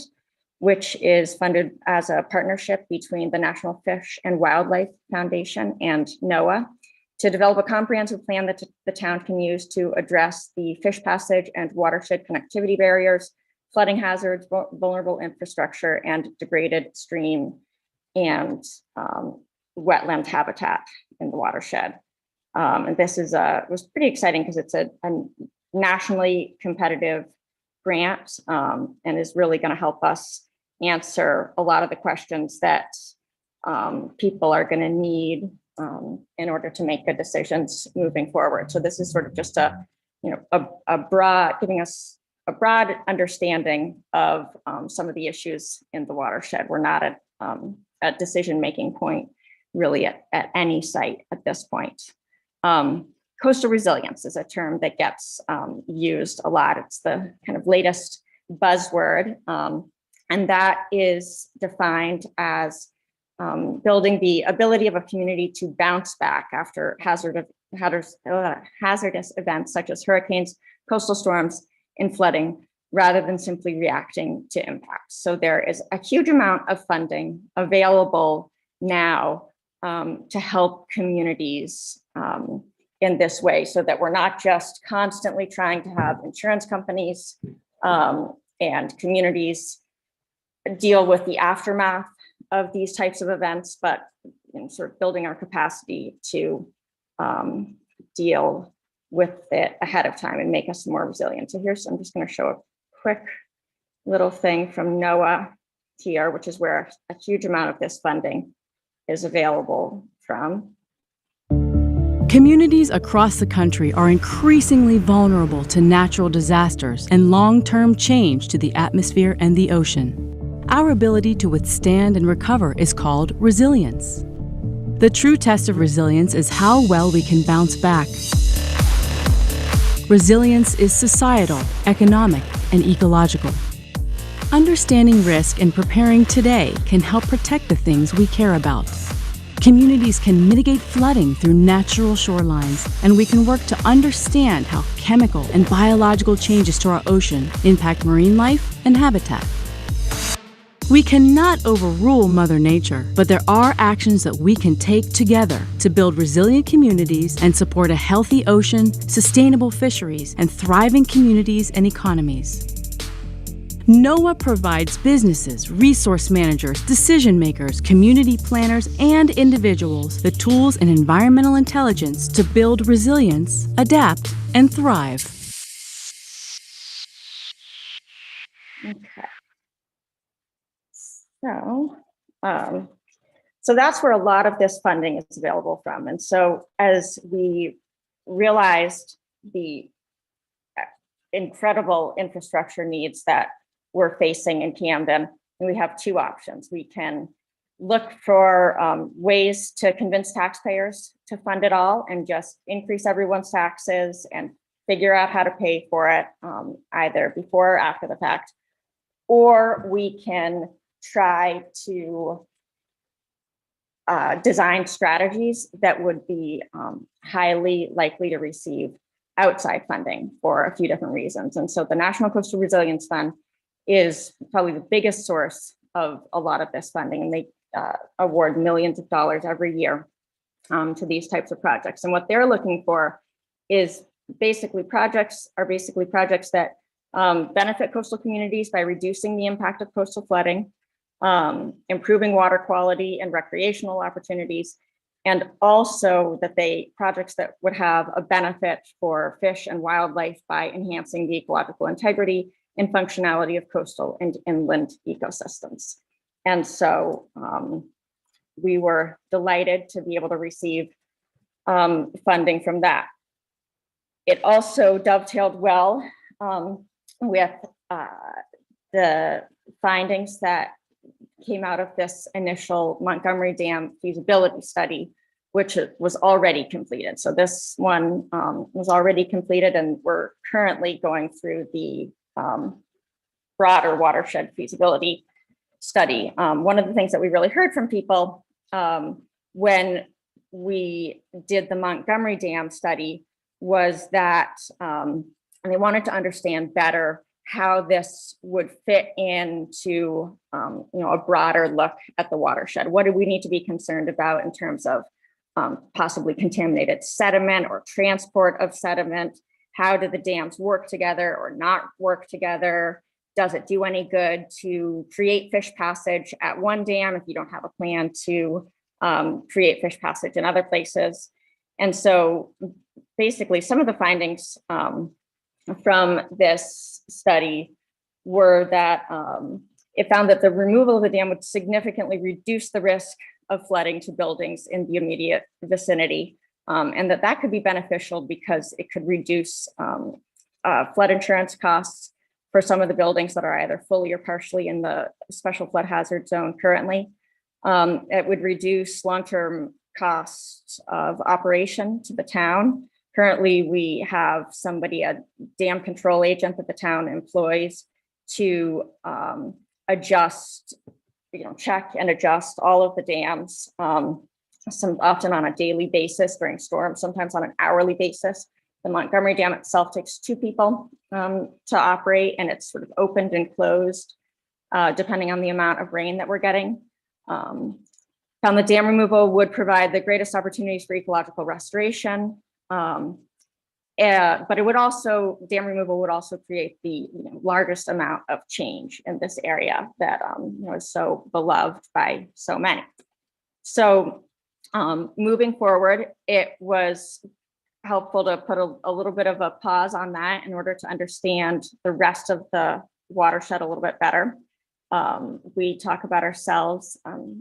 which is funded as a partnership between the National Fish and Wildlife Foundation and NOAA. to develop a comprehensive plan that the town can use to address the fish passage and watershed connectivity barriers, flooding hazards, vulnerable infrastructure, and degraded stream and wetland habitat in the watershed. And this was pretty exciting because it's a nationally competitive grant and is really going to help us answer a lot of the questions that people are going to need in order to make good decisions moving forward. So this is sort of just a broad, giving us a broad understanding of some of the issues in the watershed. We're not at a decision-making point really at any site at this point. Coastal resilience is a term that gets used a lot. It's the kind of latest buzzword, and that is defined as building the ability of a community to bounce back after hazardous events such as hurricanes, coastal storms, and flooding, rather than simply reacting to impacts. So there is a huge amount of funding available now to help communities in this way, so that we're not just constantly trying to have insurance companies and communities deal with the aftermath of these types of events, but sort of building our capacity to deal with it ahead of time and make us more resilient. So I'm just going to show a quick little thing from NOAA here, which is where a huge amount of this funding is available from. Communities across the country are increasingly vulnerable to natural disasters and long-term change to the atmosphere and the ocean. Our ability to withstand and recover is called resilience. The true test of resilience is how well we can bounce back. Resilience is societal, economic, and ecological. Understanding risk and preparing today can help protect the things we care about. Communities can mitigate flooding through natural shorelines, and we can work to understand how chemical and biological changes to our ocean impact marine life and habitat. We cannot overrule Mother Nature, but there are actions that we can take together to build resilient communities and support a healthy ocean, sustainable fisheries, and thriving communities and economies. NOAA provides businesses, resource managers, decision makers, community planners, and individuals the tools and environmental intelligence to build resilience, adapt, and thrive. Okay. So that's where a lot of this funding is available from. And so as we realized the incredible infrastructure needs that we're facing in Camden, we have two options. We can look for ways to convince taxpayers to fund it all and just increase everyone's taxes and figure out how to pay for it either before or after the fact, or we can try to design strategies that would be highly likely to receive outside funding for a few different reasons. And so the National Coastal Resilience Fund is probably the biggest source of a lot of this funding, and they award millions of dollars every year to these types of projects. And what they're looking for is basically projects that benefit coastal communities by reducing the impact of coastal flooding, improving water quality and recreational opportunities, and also that projects that would have a benefit for fish and wildlife by enhancing the ecological integrity and functionality of coastal and inland ecosystems. And so we were delighted to be able to receive funding from that. It also dovetailed well with the findings that came out of this initial Montgomery Dam feasibility study, which was already completed. So this one was already completed, and we're currently going through the broader watershed feasibility study. One of the things that we really heard from people when we did the Montgomery Dam study was that they wanted to understand better how this would fit into a broader look at the watershed. What do we need to be concerned about in terms of possibly contaminated sediment or transport of sediment. How do the dams work together or not work together? Does it do any good to create fish passage at one dam if you don't have a plan to create fish passage in other places? And so basically some of the findings from this study were that it found that the removal of the dam would significantly reduce the risk of flooding to buildings in the immediate vicinity, and that could be beneficial because it could reduce flood insurance costs for some of the buildings that are either fully or partially in the special flood hazard zone currently. It would reduce long-term costs of operation to the town. Currently, we have somebody, a dam control agent that the town employs to adjust, check and adjust all of the dams, often on a daily basis during storms, sometimes on an hourly basis. The Montgomery Dam itself takes 2 people to operate, and it's sort of opened and closed depending on the amount of rain that we're getting. Found the dam removal would provide the greatest opportunities for ecological restoration, but it would also, dam removal would also create the largest amount of change in this area that is so beloved by so many. So moving forward, it was helpful to put a little bit of a pause on that in order to understand the rest of the watershed a little bit better. We talk about ourselves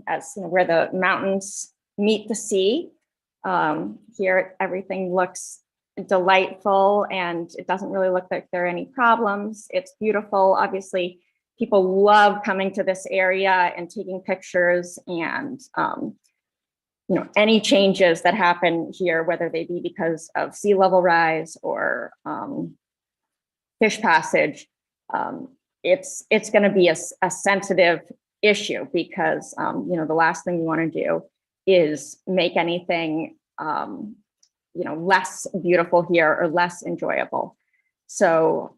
as where the mountains meet the sea. Here, everything looks delightful and it doesn't really look like there are any problems. It's beautiful. Obviously, people love coming to this area and taking pictures, and any changes that happen here, whether they be because of sea level rise or fish passage, it's going to be a sensitive issue because the last thing we want to do is make anything less beautiful here or less enjoyable. So,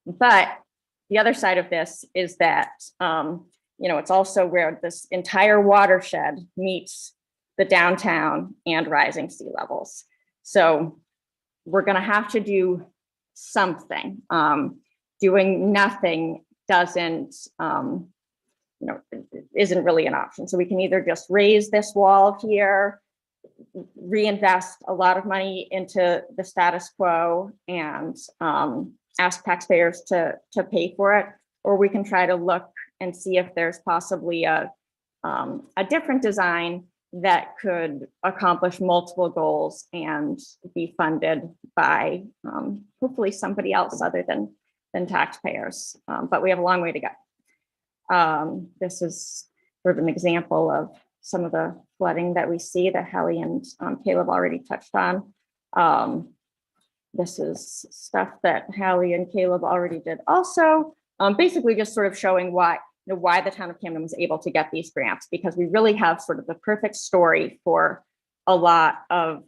but the other side of this is that it's also where this entire watershed meets the downtown and rising sea levels. So we're going to have to do something. Doing nothing doesn't, isn't really an option. So we can either just raise this wall here, reinvest a lot of money into the status quo and ask taxpayers to pay for it, or we can try to look and see if there's possibly a different design that could accomplish multiple goals and be funded by hopefully somebody else other than taxpayers. But we have a long way to go. This is sort of an example of some of the flooding that we see that Hallie and Caleb already touched on. This is stuff that Hallie and Caleb already did also. Basically just sort of showing why the town of Camden was able to get these grants, because we really have sort of the perfect story for a lot of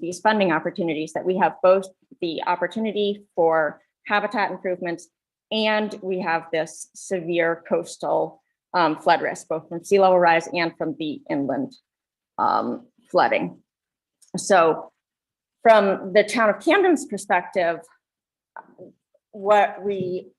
these funding opportunities, that we have both the opportunity for habitat improvements and we have this severe coastal flood risk, both from sea level rise and from the inland flooding. So from the town of Camden's perspective, what we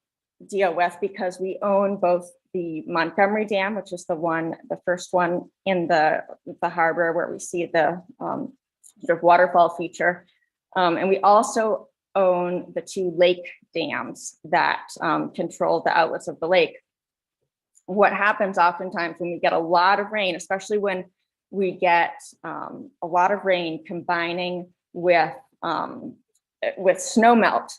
deal with, because we own both the Montgomery Dam, which is the first one in the harbor where we see the sort of waterfall feature. And we also own the 2 lake dams that control the outlets of the lake. What happens oftentimes when we get a lot of rain, especially when we get a lot of rain combining with snow melt,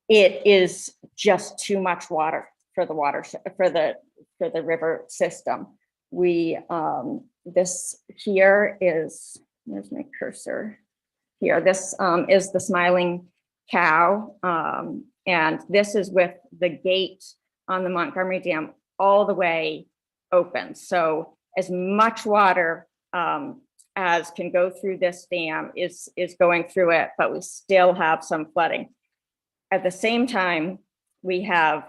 it is just too much water for the watershed, for the river system. We this here is, there's my cursor here. This is the Smiling Cow, and this is with the gate on the Montgomery Dam all the way open. So as much water as can go through this dam is going through it, but we still have some flooding. At the same time, we have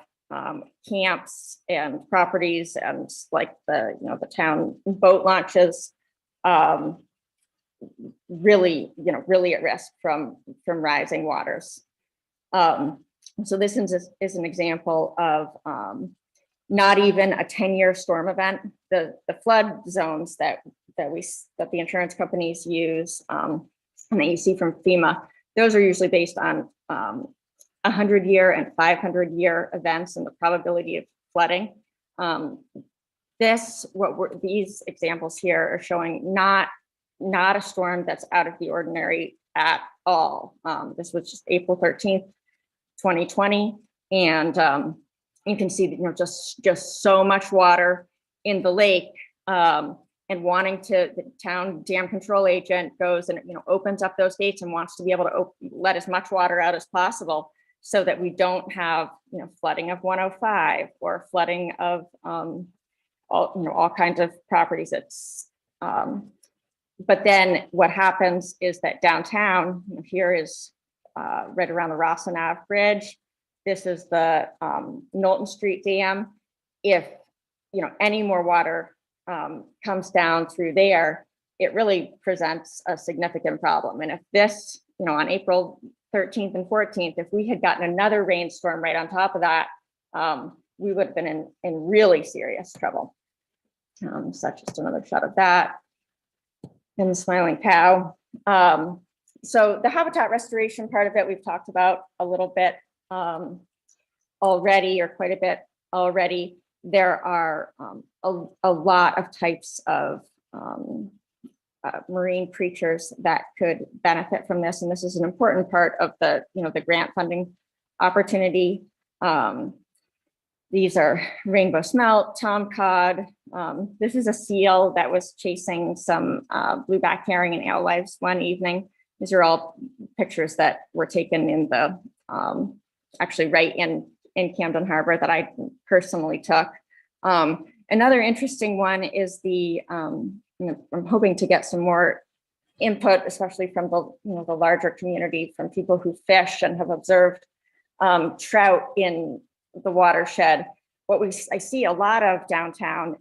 camps and properties and like the town boat launches really, really at risk from rising waters. So this is an example of not even a 10-year storm event. The flood zones that the insurance companies use and that you see from FEMA, those are usually based on 100-year and 500-year events and the probability of flooding. These examples here are showing not a storm that's out of the ordinary at all. This was just April 13th, 2020, and you can see that just so much water in the lake, and the town dam control agent goes and opens up those gates and wants to be able to let as much water out as possible, so that we don't have flooding of 105 or flooding of all kinds of properties. But then what happens is that downtown, here is right around the Rossin Ave Bridge. This is the Knowlton Street Dam. If any more water comes down through there, it really presents a significant problem. And if this, on April 13th and 14th, if we had gotten another rainstorm right on top of that, we would have been in really serious trouble. So just another shot of that. And the smiling cow. So the habitat restoration part of it, we've talked about a little bit already, or quite a bit already. There are a lot of types of marine creatures that could benefit from this, and this is an important part of the the grant funding opportunity. These are rainbow smelt, tomcod. This is a seal that was chasing some blueback herring and alewives one evening. These are all pictures that were taken in the actually right in Camden Harbor that I personally took. Another interesting one is the I'm hoping to get some more input, especially from the larger community, from people who fish and have observed trout in the watershed. I see a lot of downtown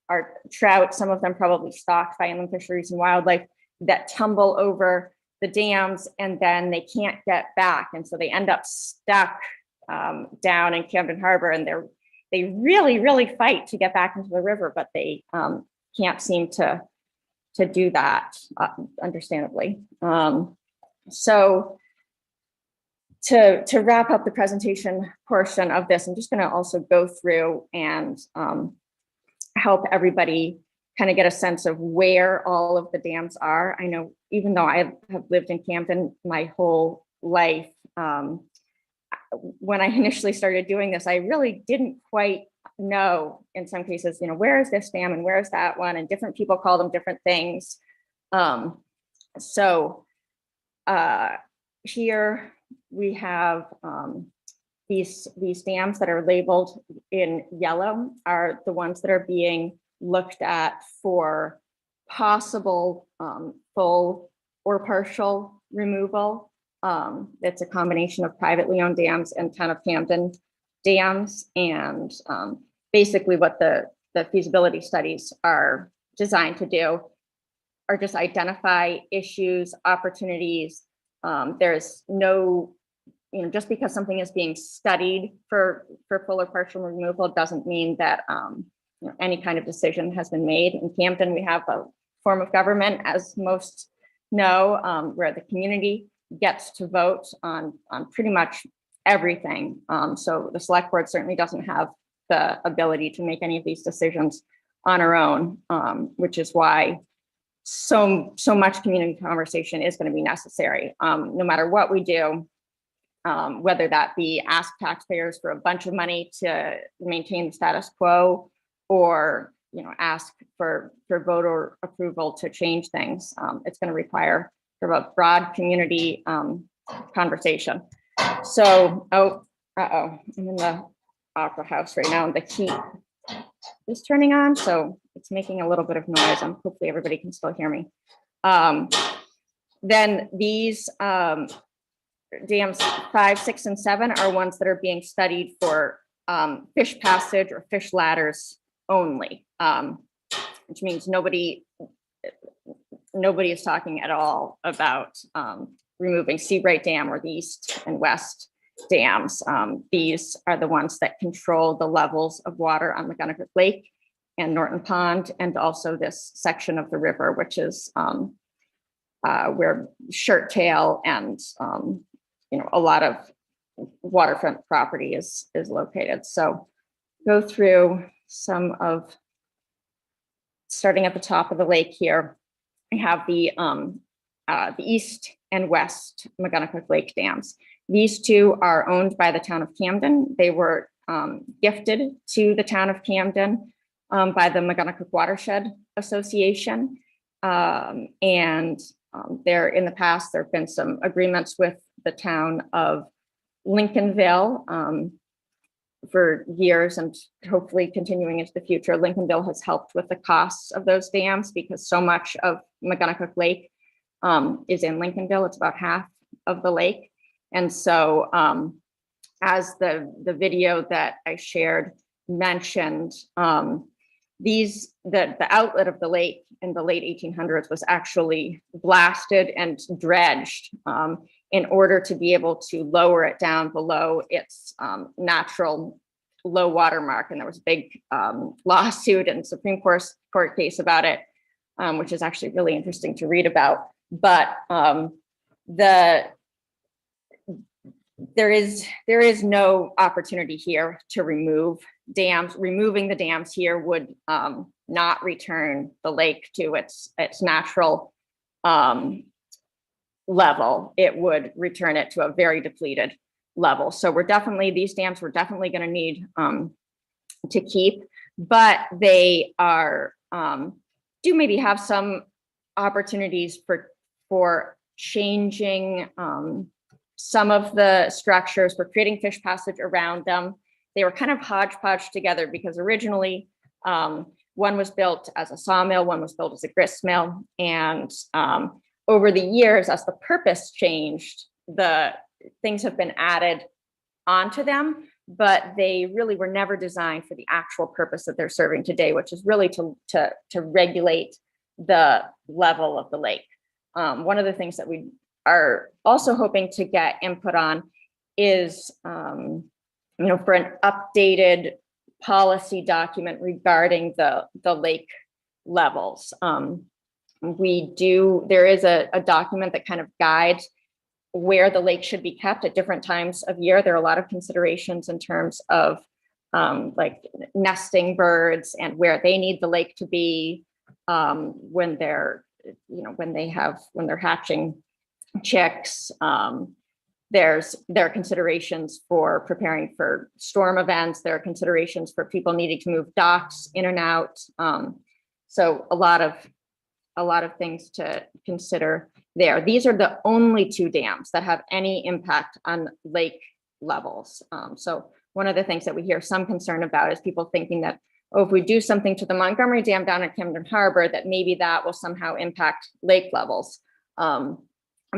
are trout, some of them probably stocked by inland fisheries and wildlife, that tumble over the dams and then they can't get back. And so they end up stuck down in Camden Harbor, and they really, really fight to get back into the river, but they can't seem to do that, understandably. So to wrap up the presentation portion of this, I'm just going to also go through and help everybody kind of get a sense of where all of the dams are. I know, even though I have lived in Camden my whole life, when I initially started doing this, I really didn't quite know, in some cases, where is this dam and where is that one, and different people call them different things. Here we have these dams that are labeled in yellow are the ones that are being looked at for possible full or partial removal. It's a combination of privately owned dams and town of Camden dams. And basically what the feasibility studies are designed to do are just identify issues, opportunities. There's no, just because something is being studied for full or partial removal doesn't mean that any kind of decision has been made. In Camden, we have a form of government, as most know, where the community gets to vote on pretty much everything. So the select board certainly doesn't have the ability to make any of these decisions on our own, which is why so much community conversation is going to be necessary, no matter what we do, whether that be ask taxpayers for a bunch of money to maintain the status quo, or ask for voter approval to change things. It's going to require sort of a broad community conversation. So, I'm in the opera house right now, and the heat is turning on, so it's making a little bit of noise. Hopefully everybody can still hear me. Then these dams 5, 6, and 7 are ones that are being studied for fish passage or fish ladders only, which means nobody nobody is talking at all about removing Seabright Dam or the east and west dams. These are the ones that control the levels of water on Megunticook Lake and Norton Pond, and also this section of the river, which is where Shirt Tail and a lot of waterfront property is located. So go through some of, starting at the top of the lake here, we have the east and west Megunticook Lake dams. These two are owned by the town of Camden. They were gifted to the town of Camden by the Megunticook Watershed Association. There, in the past, there have been some agreements with the town of Lincolnville for years, and hopefully continuing into the future. Lincolnville has helped with the costs of those dams because so much of Megunticook Lake is in Lincolnville. It's about half of the lake. And so as the video that I shared mentioned, the outlet of the lake in the late 1800s was actually blasted and dredged in order to be able to lower it down below its natural low water mark. And there was a big lawsuit and Supreme Court case about it, which is actually really interesting to read about. But there is no opportunity here to remove dams. Removing the dams here would not return the lake to its natural level. It would return it to a very depleted level. So these dams we're definitely going to need to keep, but they are do maybe have some opportunities for changing some of the structures, for creating fish passage around them. They were kind of hodgepodge together because originally one was built as a sawmill, one was built as a grist mill, and over the years, as the purpose changed, the things have been added onto them, but they really were never designed for the actual purpose that they're serving today, which is really to regulate the level of the lake. One of the things that we are also hoping to get input on is, for an updated policy document regarding the lake levels. There is a document that kind of guides where the lake should be kept at different times of year. There are a lot of considerations in terms of like nesting birds and where they need the lake to be when they're hatching chicks. There are considerations for preparing for storm events. There are considerations for people needing to move docks in and out. So a lot of things to consider there. These are the only two dams that have any impact on lake levels. So one of the things that we hear some concern about is people thinking that, oh, if we do something to the Montgomery Dam down at Camden Harbor, that maybe that will somehow impact lake levels. And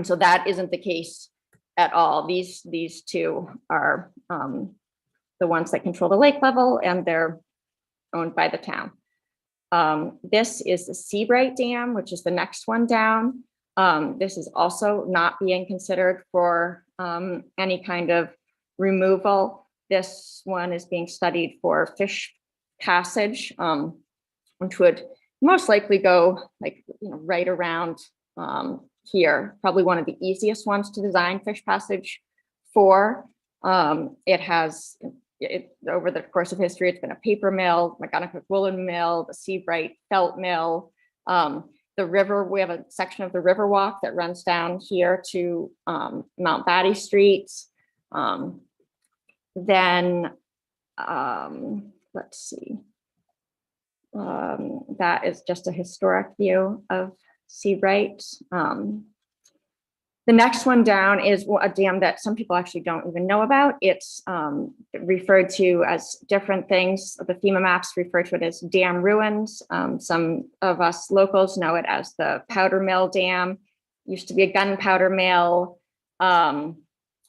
so that isn't the case at all. These two are the ones that control the lake level, and they're owned by the town. This is the Seabright Dam, which is the next one down. This is also not being considered for any kind of removal. This one is being studied for fish passage, which would most likely go right around here. Probably one of the easiest ones to design fish passage for. Over the course of history, it's been a paper mill, Megunticook woolen mill, the Seabright felt mill. The river, we have a section of the river walk that runs down here to Mount Batty Street. Then let's see. That is just a historic view of Seabright. The next one down is a dam that some people actually don't even know about. It's referred to as different things. The FEMA maps refer to it as dam ruins. Some of us locals know it as the Powder Mill Dam. Used to be a gunpowder mill, among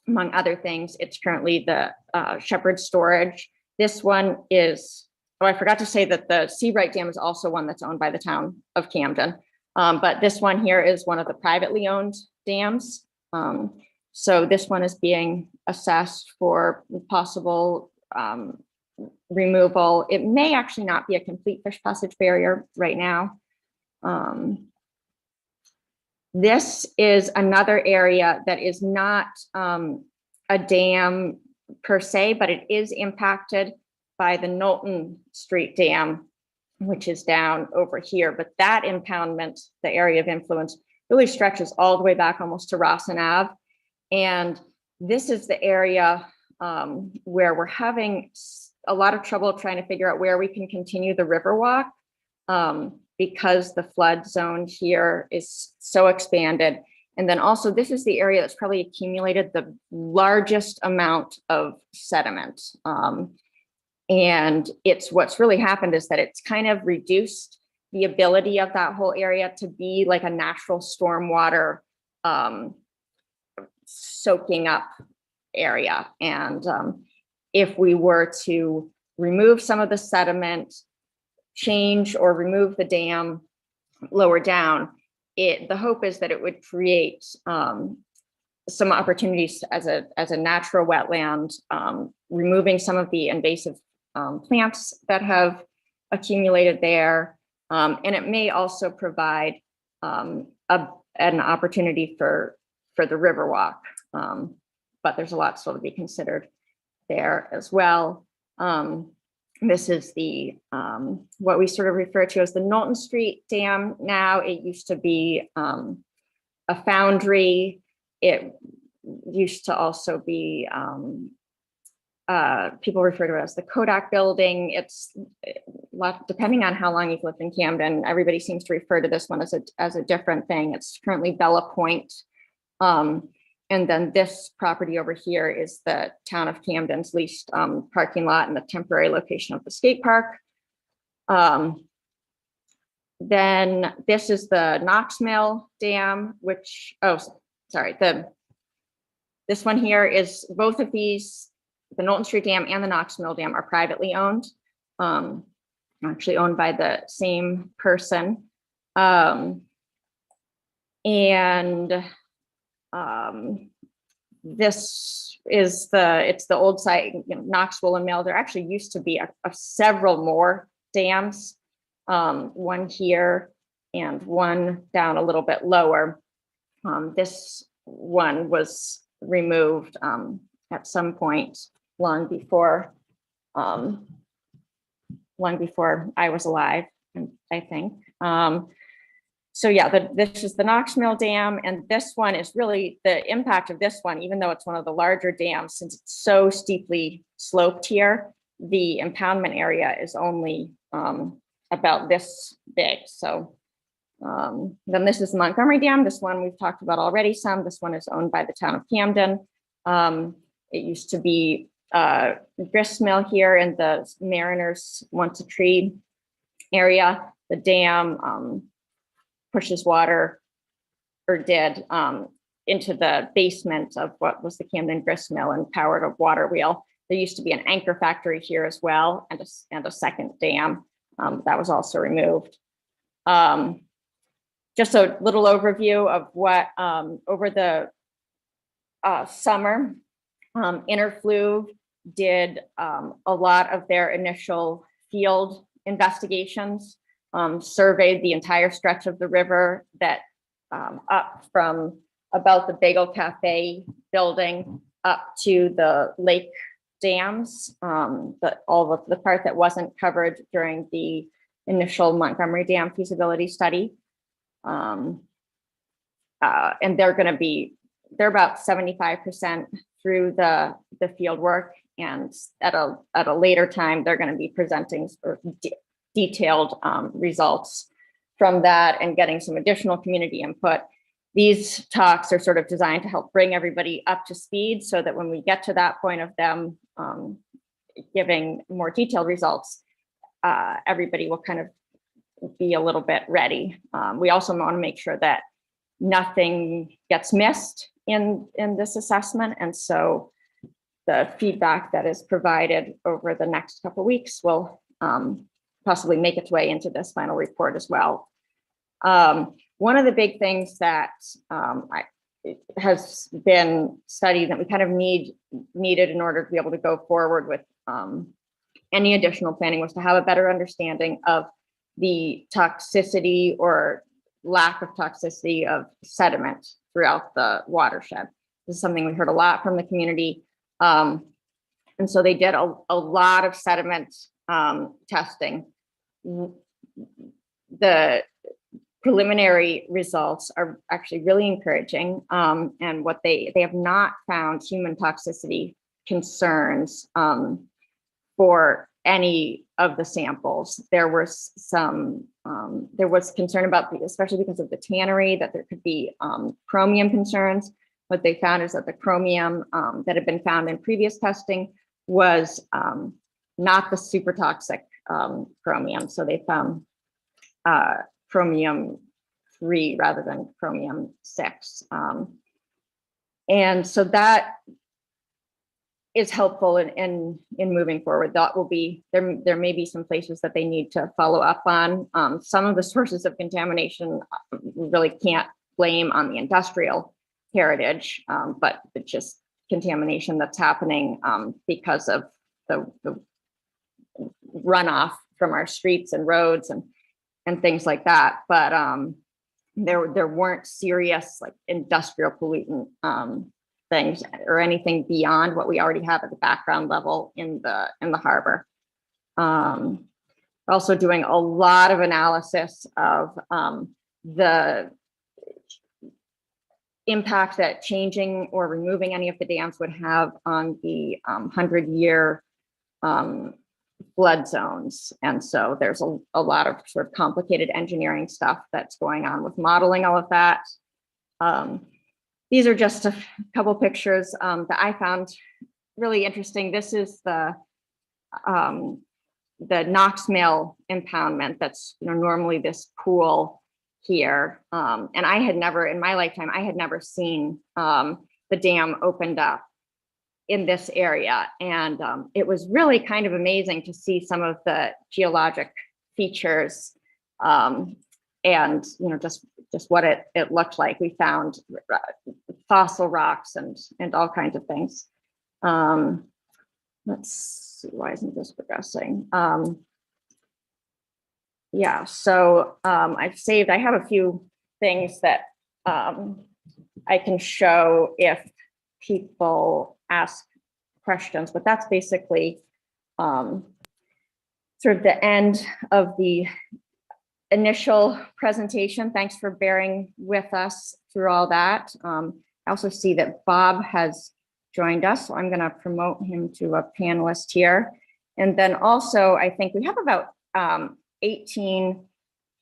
other things. It's currently the Shepherd Storage. This one is, I forgot to say that the Seabright Dam is also one that's owned by the town of Camden. But this one here is one of the privately owned dams. So this one is being assessed for possible removal. It may actually not be a complete fish passage barrier right now. This is another area that is not a dam per se, but it is impacted by the Knowlton Street Dam, which is down over here. But that impoundment, the area of influence, really stretches all the way back almost to Rossin Ave. And this is the area where we're having a lot of trouble trying to figure out where we can continue the Riverwalk, because the flood zone here is so expanded. And then also this is the area that's probably accumulated the largest amount of sediment. And what's really happened is that it's kind of reduced the ability of that whole area to be like a natural stormwater soaking up area. And if we were to remove some of the sediment, change or remove the dam lower down, the hope is that it would create some opportunities as a natural wetland, removing some of the invasive plants that have accumulated there. And it may also provide an opportunity for the Riverwalk, but there's a lot still to be considered there as well. This is the what we sort of refer to as the Knowlton Street Dam now. It used to be a foundry. It used to also be, people refer to it as the Kodak building. It's depending on how long you've lived in Camden, everybody seems to refer to this one as a different thing. It's currently Bella Point. And then this property over here is the town of Camden's leased parking lot and the temporary location of the skate park. Then this is the Knox Mill Dam, which, this one here is both of these, the Knowlton Street Dam and the Knox Mill Dam are privately owned, actually owned by the same person. This is it's the old site, Knoxville and Mill. There actually used to be several more dams, one here and one down a little bit lower. This one was removed at some point long before I was alive, I think. So yeah, this is the Knox Mill Dam, and this one is really the impact of this one, even though it's one of the larger dams, since it's so steeply sloped here, the impoundment area is only about this big. So then this is the Montgomery Dam. This one we've talked about already some. This one is owned by the town of Camden. It used to be grist mill here in the Mariners Once a Tree area. The dam pushes water, or did, into the basement of what was the Camden grist mill and powered a water wheel. There used to be an anchor factory here as well, and a second dam that was also removed. Just a little overview of what over the summer, Interfluve did a lot of their initial field investigations, surveyed the entire stretch of the river that up from about the Bagel Cafe building up to the lake dams, all of the part that wasn't covered during the initial Montgomery Dam feasibility study. And they're about 75% through the field work, and at a later time, they're going to be presenting detailed results from that and getting some additional community input. These talks are sort of designed to help bring everybody up to speed so that when we get to that point of them giving more detailed results, everybody will kind of be a little bit ready. We also want to make sure that nothing gets missed in this assessment. And so the feedback that is provided over the next couple of weeks will possibly make its way into this final report as well. One of the big things that has been studied that we kind of needed in order to be able to go forward with any additional planning was to have a better understanding of the toxicity or lack of toxicity of sediment throughout the watershed. This is something we heard a lot from the community. And so they did a lot of sediment testing. The preliminary results are actually really encouraging. And what they have not found human toxicity concerns for any of the samples. There was there was concern about, especially because of the tannery, that there could be chromium concerns. What they found is that the chromium that had been found in previous testing was not the super toxic chromium. So they found chromium 3 rather than chromium 6. And so that is helpful in moving forward. That will be, there may be some places that they need to follow up on. Some of the sources of contamination we really can't blame on the industrial heritage, but it's just contamination that's happening because of the runoff from our streets and roads and things like that. But there weren't serious like industrial pollutant things or anything beyond what we already have at the background level in the harbor. Also doing a lot of analysis of the impact that changing or removing any of the dams would have on the 100-year flood zones. And so there's a lot of sort of complicated engineering stuff that's going on with modeling all of that. These are just a couple pictures that I found really interesting. This is the Knox Mill impoundment that's normally this pool here. And I had never, in my lifetime, I had never seen the dam opened up in this area. And it was really kind of amazing to see some of the geologic features and just what it looked like. We found fossil rocks and all kinds of things. Let's see, why isn't this progressing? Yeah, so I have a few things that I can show if people ask questions, but that's basically sort of the end of the initial presentation. Thanks for bearing with us through all that. I also see that Bob has joined us, so I'm going to promote him to a panelist here. And then also, I think we have about 18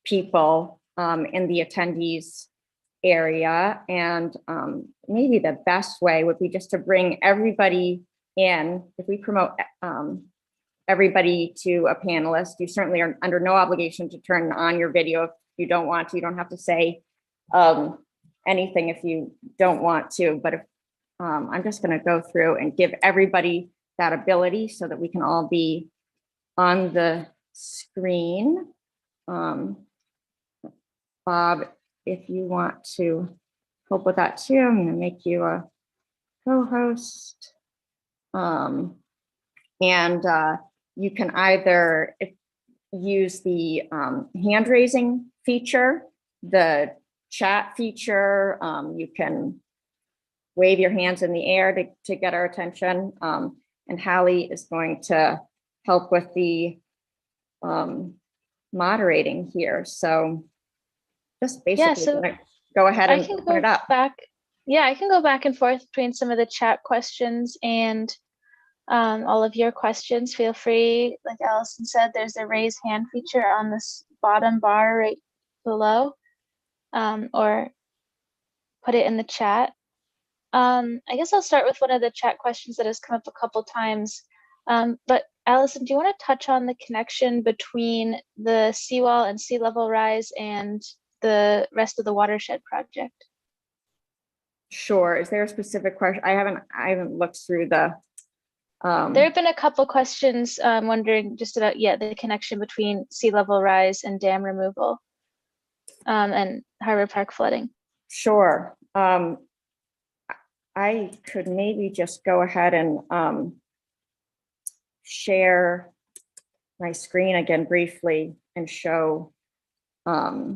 people in the attendees area, and maybe the best way would be just to bring everybody in. If we promote everybody to a panelist, you certainly are under no obligation to turn on your video if you don't want to. You don't have to say anything if you don't want to, but if I'm just going to go through and give everybody that ability so that we can all be on the screen. Bob, if you want to help with that too, I'm going to make you a co-host. And you can either use the hand raising feature, the chat feature. You can wave your hands in the air to get our attention. And Hallie is going to help with the moderating here. So just basically go ahead and open it up. I can go back and forth between some of the chat questions and all of your questions. Feel free, like Allison said, there's a raise hand feature on this bottom bar right below, or put it in the chat. I guess I'll start with one of the chat questions that has come up a couple times. But Allison, do you want to touch on the connection between the seawall and sea level rise and the rest of the watershed project? Sure. Is there a specific question? I haven't looked through the. There have been a couple questions wondering just about the connection between sea level rise and dam removal. and Harbor Park flooding? Sure. I could maybe just go ahead and share my screen again briefly and show that.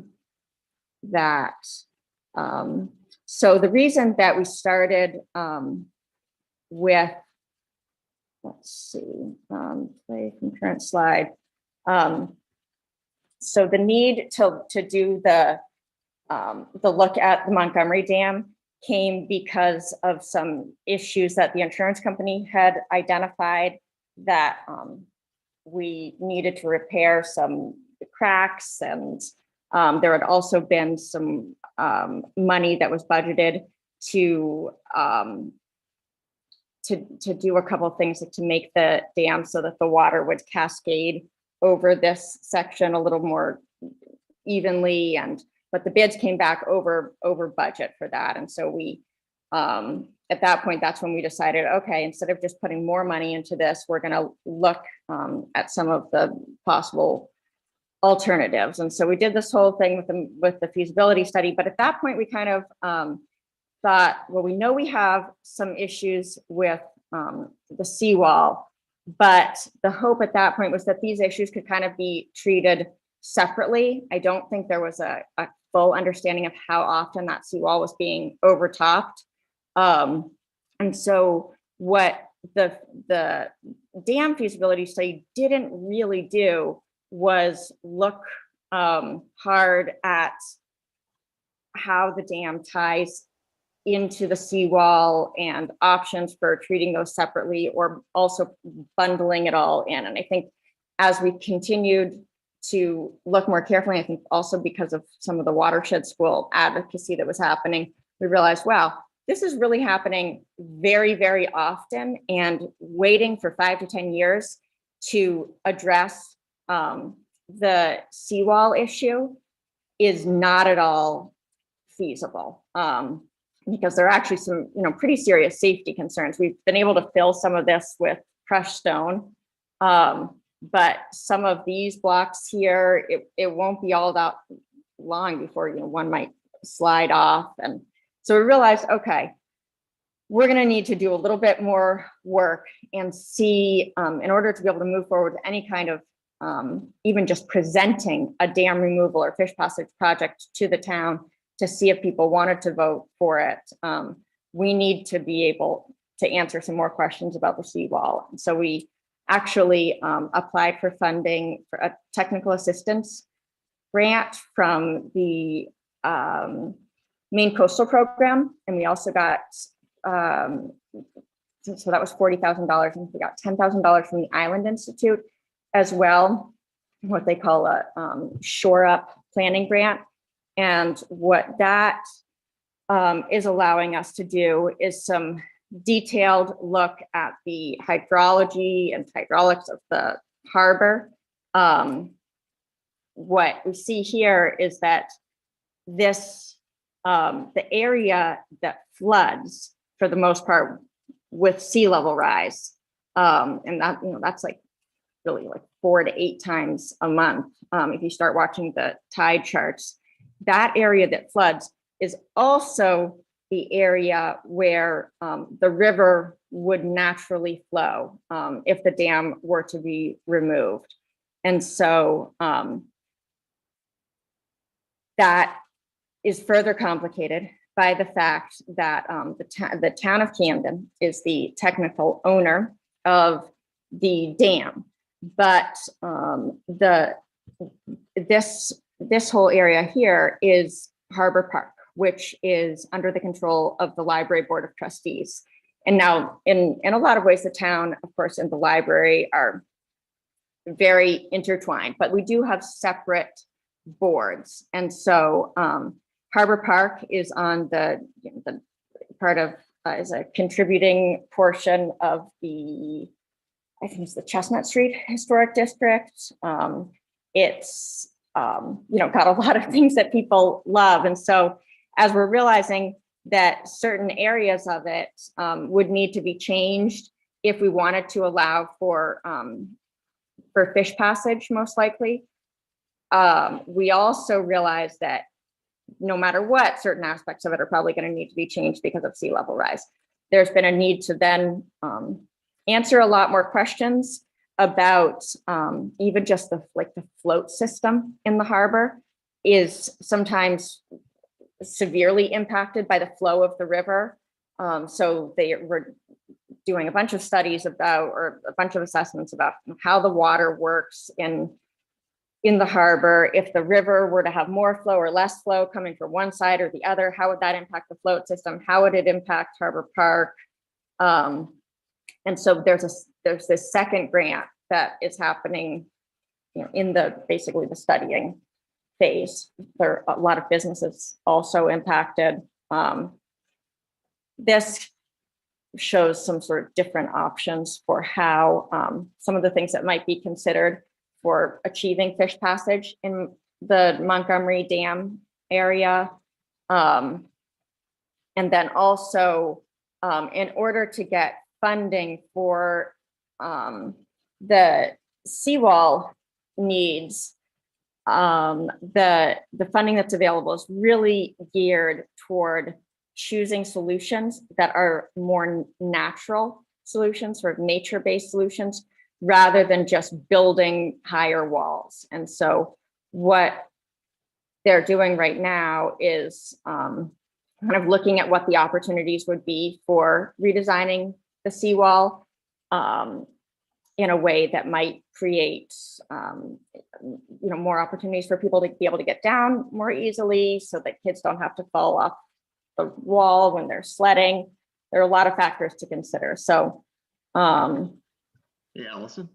So the reason that we started with, let's see, play concurrent slide. So the need to do the look at the Montgomery Dam came because of some issues that the insurance company had identified that we needed to repair some cracks, and there had also been some money that was budgeted to do a couple of things to make the dam so that the water would cascade over this section a little more evenly, but the bids came back over budget for that. And so we, at that point, that's when we decided, okay, instead of just putting more money into this, we're gonna look at some of the possible alternatives. And so we did this whole thing with the feasibility study. But at that point, we kind of thought, well, we know we have some issues with the seawall, but the hope at that point was that these issues could kind of be treated separately. I don't think there was a full understanding of how often that seawall was being overtopped. And so what the dam feasibility study didn't really do was look hard at how the dam ties into the seawall and options for treating those separately or also bundling it all in. And I think as we continued to look more carefully, I think also because of some of the Watershed School advocacy that was happening, we realized, wow, this is really happening very, very often, and waiting for 5 to 10 years to address the seawall issue is not at all feasible. Because there are actually some, pretty serious safety concerns. We've been able to fill some of this with crushed stone, but some of these blocks here, it won't be all that long before one might slide off. And so we realized, okay, we're going to need to do a little bit more work and see, in order to be able to move forward with any kind of even just presenting a dam removal or fish passage project to the town, to see if people wanted to vote for it, we need to be able to answer some more questions about the seawall. And so we actually applied for funding for a technical assistance grant from the Maine Coastal Program. And we also got, so that was $40,000, and we got $10,000 from the Island Institute as well, what they call a shore up planning grant. And what that is allowing us to do is some detailed look at the hydrology and hydraulics of the harbor. What we see here is that this, the area that floods for the most part with sea level rise, and that, that's like really like 4 to 8 times a month. If you start watching the tide charts, that area that floods is also the area where the river would naturally flow if the dam were to be removed. And so that is further complicated by the fact that the town of Camden is the technical owner of the dam, but this whole area here is Harbor Park, which is under the control of the Library Board of Trustees. And now in a lot of ways, the town, of course, and the library are very intertwined, but we do have separate boards. And so Harbor Park is on the part of, is a contributing portion of the, I think it's the Chestnut Street Historic District. It's got a lot of things that people love. And so as we're realizing that certain areas of it would need to be changed if we wanted to allow for fish passage, most likely, We also realize that no matter what, certain aspects of it are probably going to need to be changed because of sea level rise. There's been a need to then answer a lot more questions about even just the float system in the harbor is sometimes severely impacted by the flow of the river. So they were doing a bunch of studies about, or a bunch of assessments about how the water works in the harbor. If the river were to have more flow or less flow coming from one side or the other, how would that impact the float system? How would it impact Harbor Park? And so there's this second grant that is happening, in basically the studying phase. There are a lot of businesses also impacted. This shows some sort of different options for how some of the things that might be considered for achieving fish passage in the Montgomery Dam area. And then also, in order to get funding for the seawall needs, the funding that's available is really geared toward choosing solutions that are more natural solutions, sort of nature-based solutions, rather than just building higher walls. And so what they're doing right now is kind of looking at what the opportunities would be for redesigning the seawall in a way that might create more opportunities for people to be able to get down more easily, so that kids don't have to fall off the wall when they're sledding. There are a lot of factors to consider. So hey, Allison.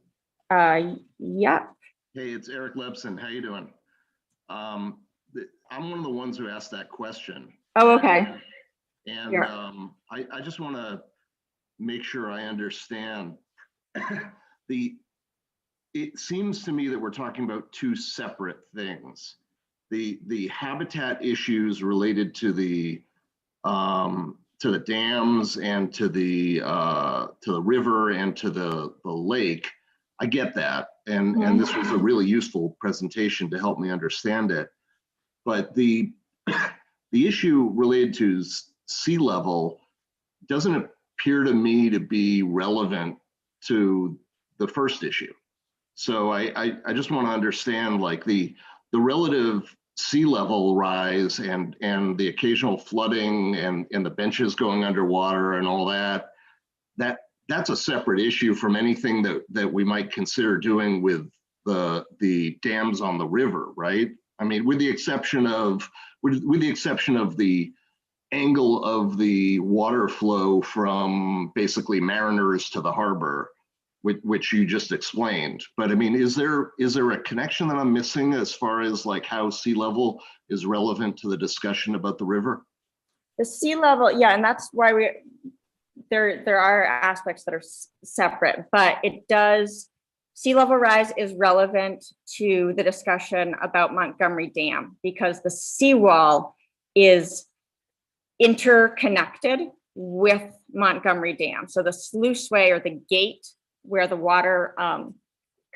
Yeah. Hey, it's Eric Lebson. How you doing? I'm one of the ones who asked that question. Oh, okay. And Yeah. I just want to make sure I understand. It seems to me that we're talking about two separate things. The habitat issues related to the dams and to the river and to the lake. I get that, and this was a really useful presentation to help me understand it. But the issue related to sea level doesn't appear to me to be relevant to the first issue. So I just want to understand, like, the relative sea level rise and the occasional flooding and the benches going underwater and all that's a separate issue from anything that we might consider doing with the dams on the river, right? I mean, with the exception of the angle of the water flow from basically Mariners to the harbor, which you just explained. But I mean, is there a connection that I'm missing as far as like how sea level is relevant to the discussion about the river? The sea level, yeah, and that's why there are aspects that are separate, but sea level rise is relevant to the discussion about Montgomery Dam because the seawall is interconnected with Montgomery Dam. So the sluiceway, or the gate where the water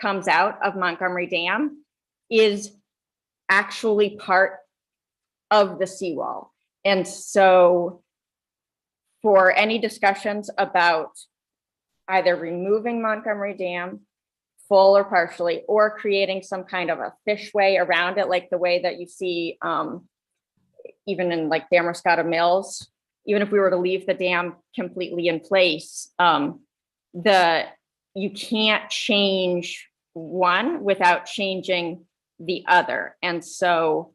comes out of Montgomery Dam, is actually part of the seawall. And so for any discussions about either removing Montgomery Dam full or partially, or creating some kind of a fishway around it, like the way that you see even in like Damascotta Mills, even if we were to leave the dam completely in place, you can't change one without changing the other. And so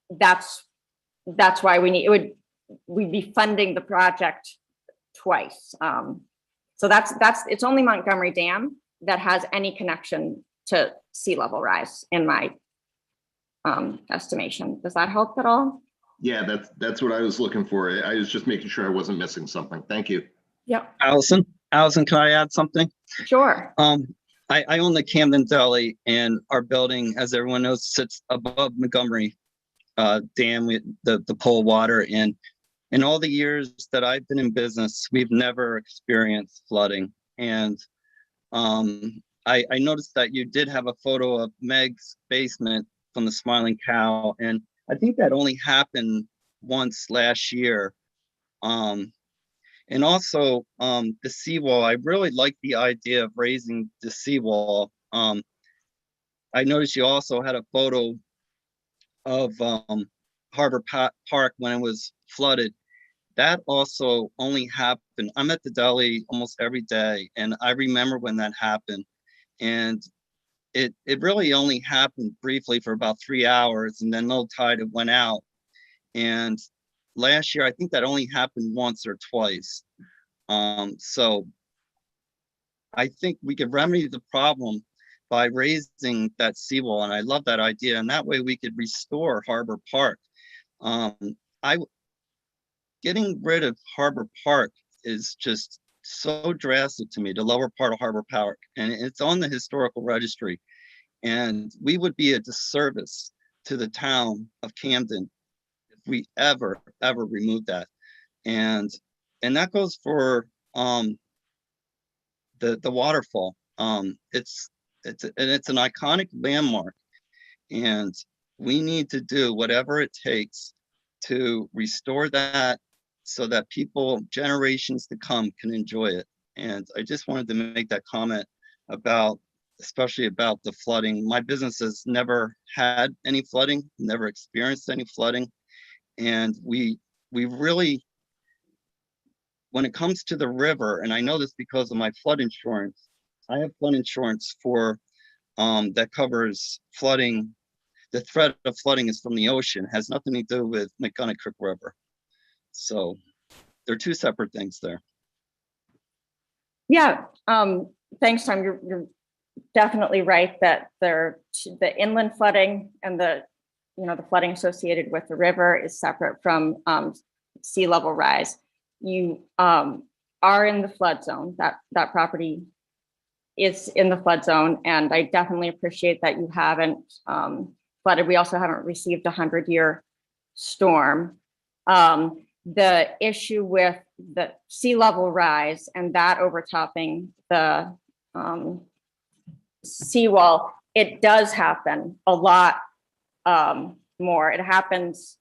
that's why we'd be funding the project twice. So it's only Montgomery Dam that has any connection to sea level rise in my estimation. Does that help at all? Yeah, that's what I was looking for. I was just making sure I wasn't missing something. Thank you. Yep. Allison, can I add something? Sure. I own the Camden Deli, and our building, as everyone knows, sits above Montgomery Dam, the pole water. And in all the years that I've been in business, we've never experienced flooding. And I noticed that you did have a photo of Meg's basement from the Smiling Cow, and I think that only happened once last year. And also the seawall, I really like the idea of raising the seawall. I noticed you also had a photo of Park when it was flooded. That also only happened. I'm at the deli almost every day, and I remember when that happened. And it really only happened briefly for about 3 hours, and then low tide it went out. And last year, I think that only happened once or twice. So I think we could remedy the problem by raising that seawall, and I love that idea. And that way we could restore Harbor Park. Getting rid of Harbor Park is just so drastic to me, the lower part of Harbor Park, and it's on the historical registry. And we would be a disservice to the town of Camden if we ever remove that. And that goes for the waterfall. It's an iconic landmark, and we need to do whatever it takes to restore that so that people, generations to come, can enjoy it. And I just wanted to make that comment about, especially about the flooding. My business has never had any flooding, never experienced any flooding. And we really, when it comes to the river, and I know this because of my flood insurance, I have flood insurance for that covers flooding. The threat of flooding is from the ocean, has nothing to do with Megunticook River. So they're two separate things there. Yeah, thanks, Tom. You're definitely right that the inland flooding and the flooding associated with the river is separate from sea level rise. You are in the flood zone. That property is in the flood zone, and I definitely appreciate that you haven't flooded. We also haven't received a 100-year storm. The issue with the sea level rise and that overtopping the seawall, it does happen a lot more. It happens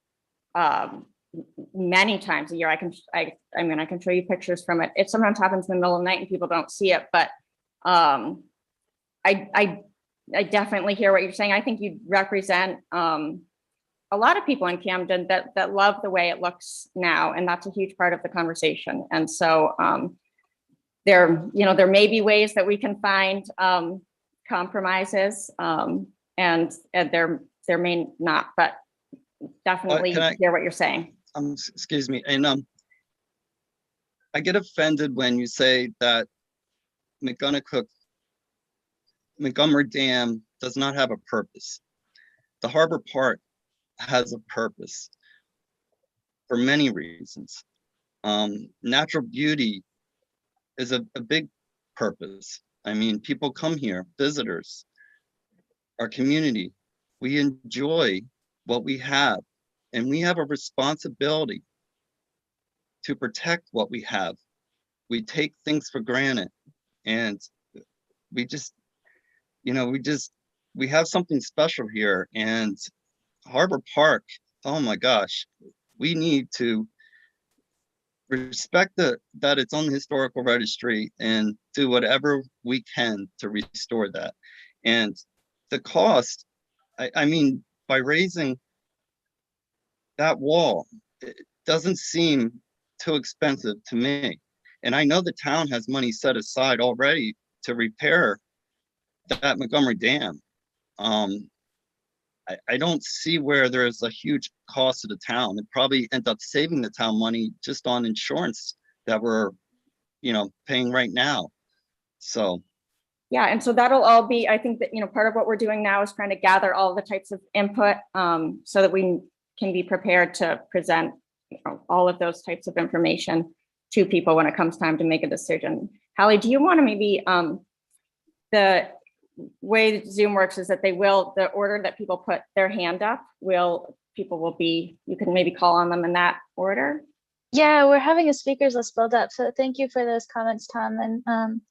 many times a year. I can show you pictures from it. It sometimes happens in the middle of the night and people don't see it, but I definitely hear what you're saying. I think you represent a lot of people in Camden that love the way it looks now, and that's a huge part of the conversation. And so there may be ways that we can find compromises, and there may not, but definitely hear what you're saying. Excuse me, and I get offended when you say that Montgomery Dam does not have a purpose. The Harbor Park has a purpose for many reasons. Natural beauty is a big purpose. I mean, people come here, visitors, our community, we enjoy what we have, and we have a responsibility to protect what we have. We take things for granted, and we have something special here. And Harbor Park, oh my gosh, we need to respect that it's on the historical registry and do whatever we can to restore that. And the cost, I mean, by raising that wall, it doesn't seem too expensive to me. And I know the town has money set aside already to repair that Montgomery Dam. I don't see where there's a huge cost to the town. It probably ends up saving the town money just on insurance that we're, paying right now. So. Yeah, and so that'll all be, I think that, part of what we're doing now is trying to gather all the types of input so that we can be prepared to present all of those types of information to people when it comes time to make a decision. Hallie, do you want to maybe, the way Zoom works is that the order that people put their hand up, you can maybe call on them in that order? Yeah, we're having a speakers list build up. So thank you for those comments, Tom. And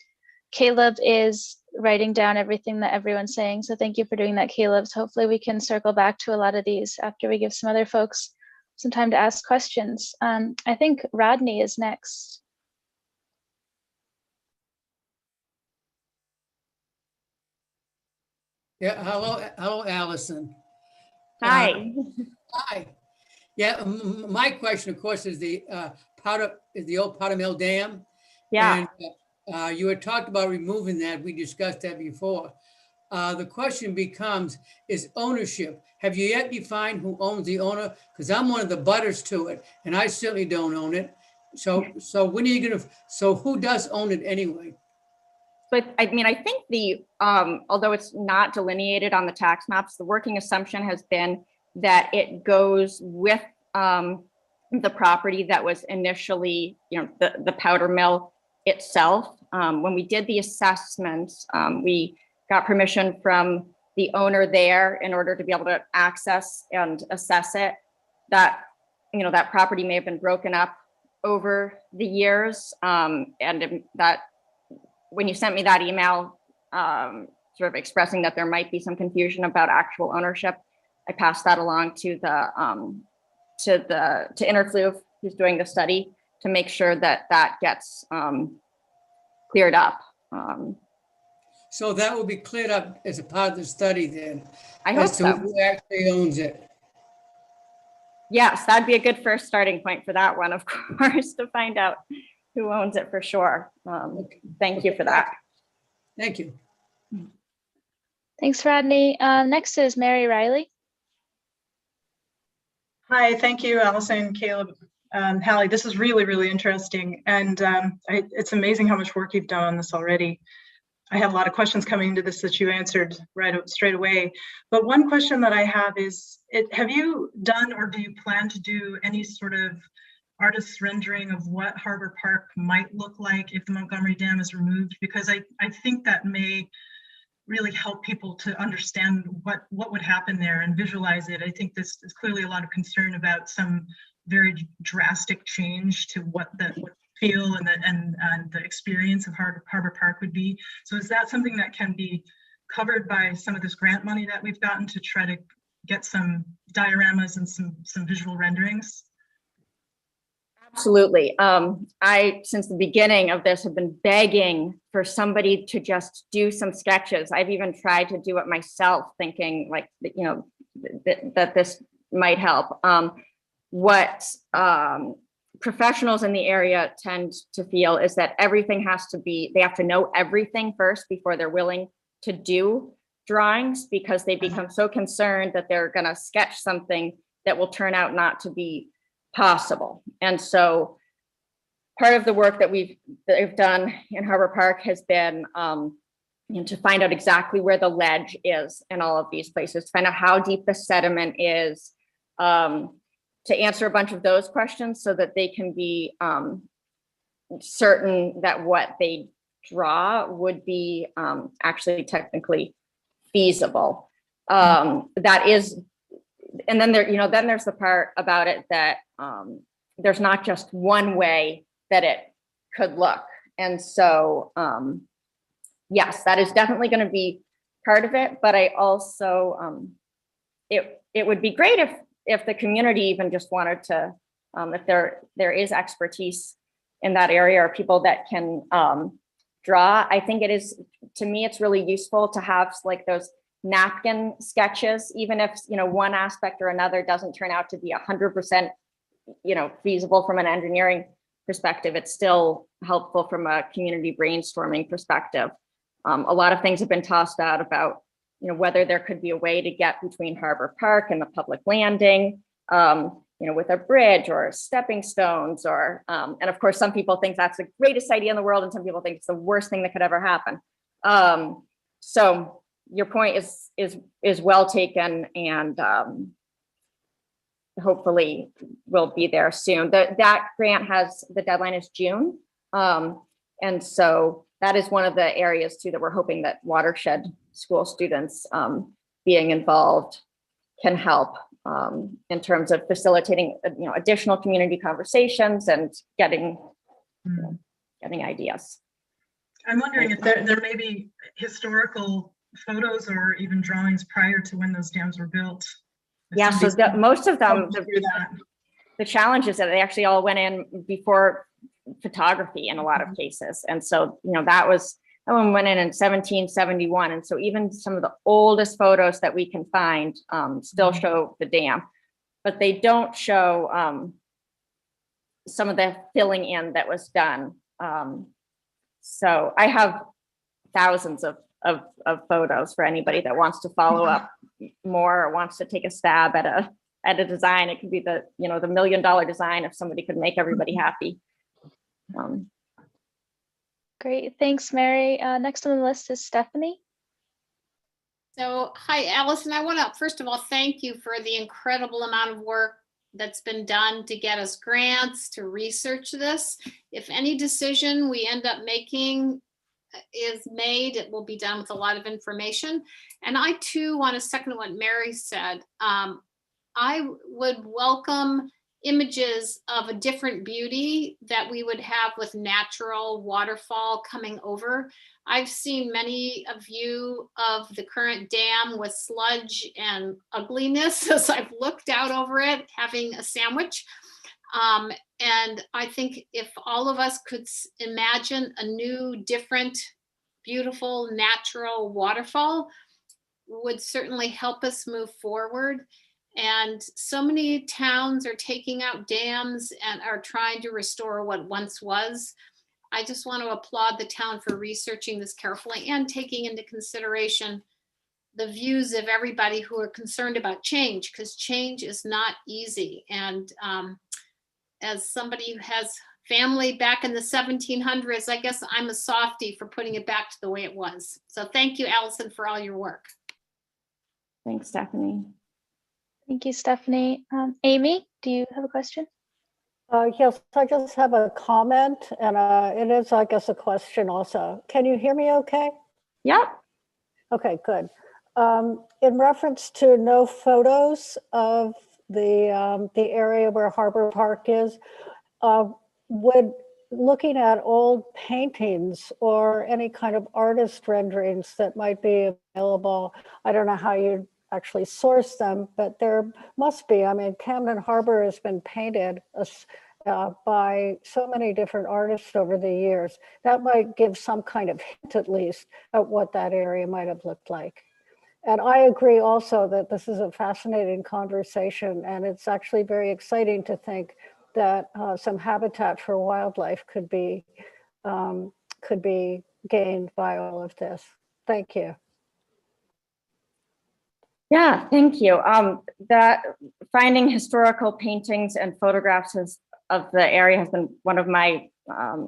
Caleb is writing down everything that everyone's saying. So thank you for doing that, Caleb. So hopefully we can circle back to a lot of these after we give some other folks some time to ask questions. I think Rodney is next. Yeah, hello, Allison. Hi. Hi. Yeah, my question, of course, is the old Powder Mill Dam. Yeah. And you had talked about removing that. We discussed that before. The question becomes, is ownership. Have you yet defined who owns the owner? Because I'm one of the butters to it, and I certainly don't own it. So when are you gonna? So who does own it anyway? But I mean, I think although it's not delineated on the tax maps, the working assumption has been that it goes with the property that was initially, the powder mill itself. When we did the assessments, we got permission from the owner there in order to be able to access and assess it. That property may have been broken up over the years, and that. When you sent me that email, sort of expressing that there might be some confusion about actual ownership, I passed that along to Interfluve, who's doing the study, to make sure that gets cleared up. So that will be cleared up as a part of the study then. I hope as to so. Who actually owns it? Yes, that'd be a good first starting point for that one, of course, to find out who owns it for sure. Thank you for that. Thank you. Thanks, Rodney. Next is Mary Riley. Hi, thank you, Allison, Caleb, Hallie. This is really, really interesting. And it's amazing how much work you've done on this already. I had a lot of questions coming into this that you answered straight away. But one question that I have is, have you done or do you plan to do any sort of artist's rendering of what Harbor Park might look like if the Montgomery Dam is removed? Because I think that may really help people to understand what would happen there and visualize it. I think this is clearly a lot of concern about some very drastic change to what the feel and the experience of Harbor Park would be. So is that something that can be covered by some of this grant money that we've gotten to try to get some dioramas and some visual renderings? Absolutely. I, since the beginning of this, have been begging for somebody to just do some sketches. I've even tried to do it myself, thinking like, that this might help. What professionals in the area tend to feel is that everything they have to know everything first before they're willing to do drawings, because they become so concerned that they're going to sketch something that will turn out not to be possible. And so part of the work that we've done in Harbor Park has been to find out exactly where the ledge is in all of these places, to find out how deep the sediment is, to answer a bunch of those questions so that they can be certain that what they draw would be actually technically feasible. That is, and then then there's the part about it that there's not just one way that it could look. And so, yes, that is definitely going to be part of it. But I also, it would be great if the community even just wanted to, if there is expertise in that area or people that can draw. I think it is, to me, it's really useful to have like those napkin sketches, even if one aspect or another doesn't turn out to be 100% feasible from an engineering perspective. It's still helpful from a community brainstorming perspective. A lot of things have been tossed out about whether there could be a way to get between Harbor Park and the public landing, with a bridge or stepping stones, or and of course some people think that's the greatest idea in the world and some people think it's the worst thing that could ever happen. So your point is well taken, and hopefully we'll be there soon. That grant the deadline is June. And so that is one of the areas too that we're hoping that Watershed school students being involved can help in terms of facilitating additional community conversations and getting ideas. I'm wondering if there may be historical photos or even drawings prior to when those dams were built. Yeah, so most of them, that. the challenge is that they actually all went in before photography in a lot of cases. And so, that one went in 1771. And so even some of the oldest photos that we can find still show the dam, but they don't show some of the filling in that was done. So I have thousands of photos for anybody that wants to follow up more or wants to take a stab at a design. It could be the $1 million design if somebody could make everybody happy. Great, thanks, Mary. Next on the list is Stephanie. So, hi, Allison. I want to, first of all, thank you for the incredible amount of work that's been done to get us grants, to research this. If any decision we end up making is made, it will be done with a lot of information. And I too want to second what Mary said. I would welcome images of a different beauty that we would have with natural waterfall coming over. I've seen many of you of the current dam with sludge and ugliness as I've looked out over it having a sandwich. And I think if all of us could imagine a new, different, beautiful, natural waterfall would certainly help us move forward. And so many towns are taking out dams and are trying to restore what once was. I just want to applaud the town for researching this carefully and taking into consideration the views of everybody who are concerned about change, because change is not easy. And as somebody who has family back in the 1700s, I guess I'm a softie for putting it back to the way it was. So thank you, Allison, for all your work. Thanks, Stephanie. Thank you, Stephanie. Amy, do you have a question? Yes, I just have a comment, and it is, I guess, a question also. Can you hear me okay? Yep. Okay, good. In reference to no photos of the area where Harbor Park is, would looking at old paintings or any kind of artist renderings that might be available, I don't know how you actually source them, but there must be. I mean, Camden Harbor has been painted by so many different artists over the years. That might give some kind of hint, at least, at what that area might have looked like. And I agree also that this is a fascinating conversation, and it's actually very exciting to think that some habitat for wildlife could be gained by all of this. Thank you. Yeah, thank you. That finding historical paintings and photographs of the area has been one of my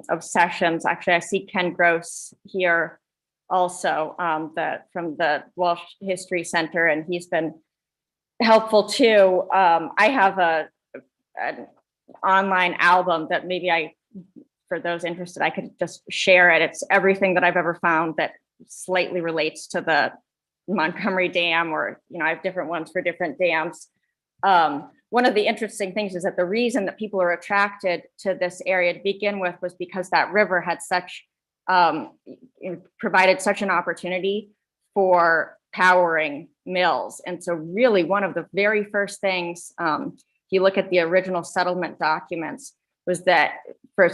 obsessions. Actually, I see Ken Gross here also from the Walsh History Center, and he's been helpful too. I have an online album that maybe for those interested, I could just share it. It's everything that I've ever found that slightly relates to the Montgomery Dam, or I have different ones for different dams. One of the interesting things is that the reason that people are attracted to this area to begin with was because that river had provided such an opportunity for powering mills. And so really one of the very first things, if you look at the original settlement documents, was that for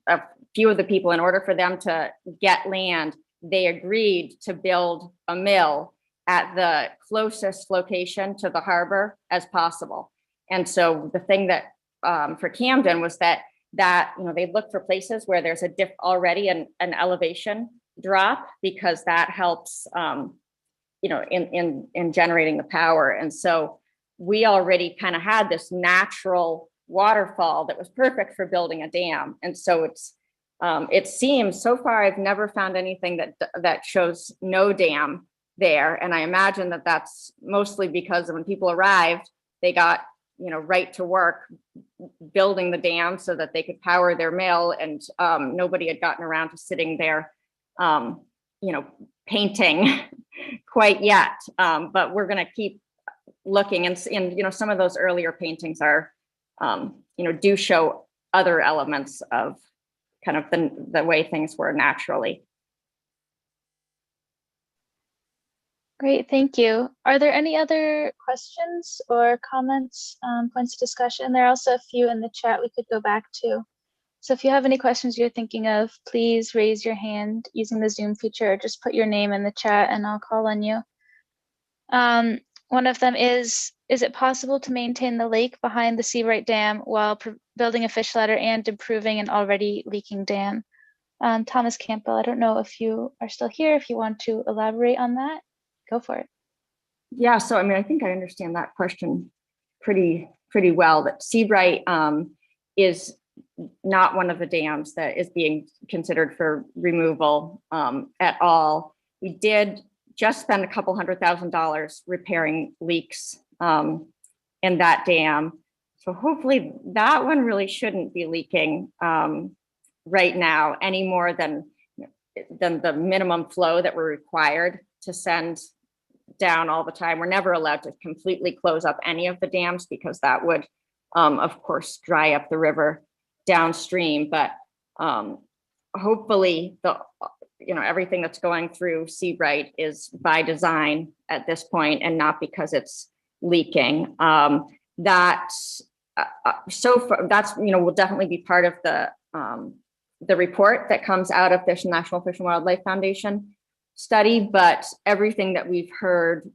a few of the people, in order for them to get land, they agreed to build a mill at the closest location to the harbor as possible. And so the thing that for Camden was that they look for places where there's already an elevation drop, because that helps in generating the power. And so we already kind of had this natural waterfall that was perfect for building a dam. And so it seems, so far I've never found anything that shows no dam there. And I imagine that that's mostly because when people arrived, they got right to work building the dam so that they could power their mill, and nobody had gotten around to sitting there painting quite yet. But we're going to keep looking, and some of those earlier paintings are do show other elements of kind of the way things were naturally. Great, thank you. Are there any other questions or comments, points of discussion? There are also a few in the chat we could go back to. So if you have any questions you're thinking of, please raise your hand using the Zoom feature, or just put your name in the chat and I'll call on you. One of them is it possible to maintain the lake behind the Seabright Dam while building a fish ladder and improving an already leaking dam? Thomas Campbell, I don't know if you are still here, if you want to elaborate on that, go for it. Yeah, so I mean, I think I understand that question pretty well, that Seabright is not one of the dams that is being considered for removal at all. We did just spend a couple $100,000 repairing leaks in that dam. So hopefully that one really shouldn't be leaking right now any more than the minimum flow that we're required to send down all the time. We're never allowed to completely close up any of the dams because that would, of course, dry up the river downstream. But hopefully everything that's going through Seabright is by design at this point and not because it's leaking. So far, that's will definitely be part of the report that comes out of the National Fish and Wildlife Foundation study. But everything that we've heard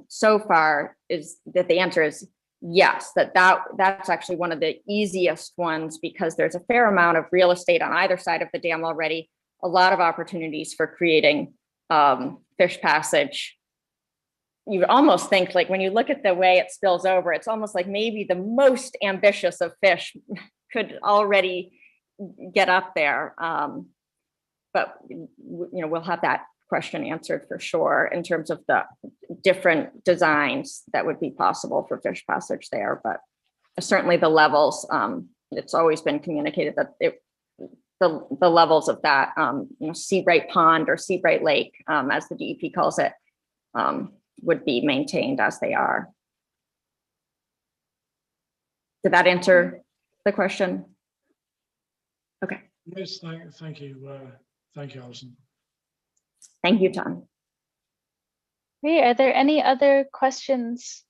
so far is that the answer is yes, that's actually one of the easiest ones because there's a fair amount of real estate on either side of the dam already, a lot of opportunities for creating fish passage. You almost think, like, when you look at the way it spills over, it's almost like maybe the most ambitious of fish could already get up there. But we'll have that question answered for sure in terms of the different designs that would be possible for fish passage there. But certainly the levels, it's always been communicated that the levels of that, Seabright Pond or Seabright Lake, as the DEP calls it, would be maintained as they are. Did that answer the question? Okay. Yes, thank you. Thank you, Alison. Thank you, Tom. Great. Are there any other questions?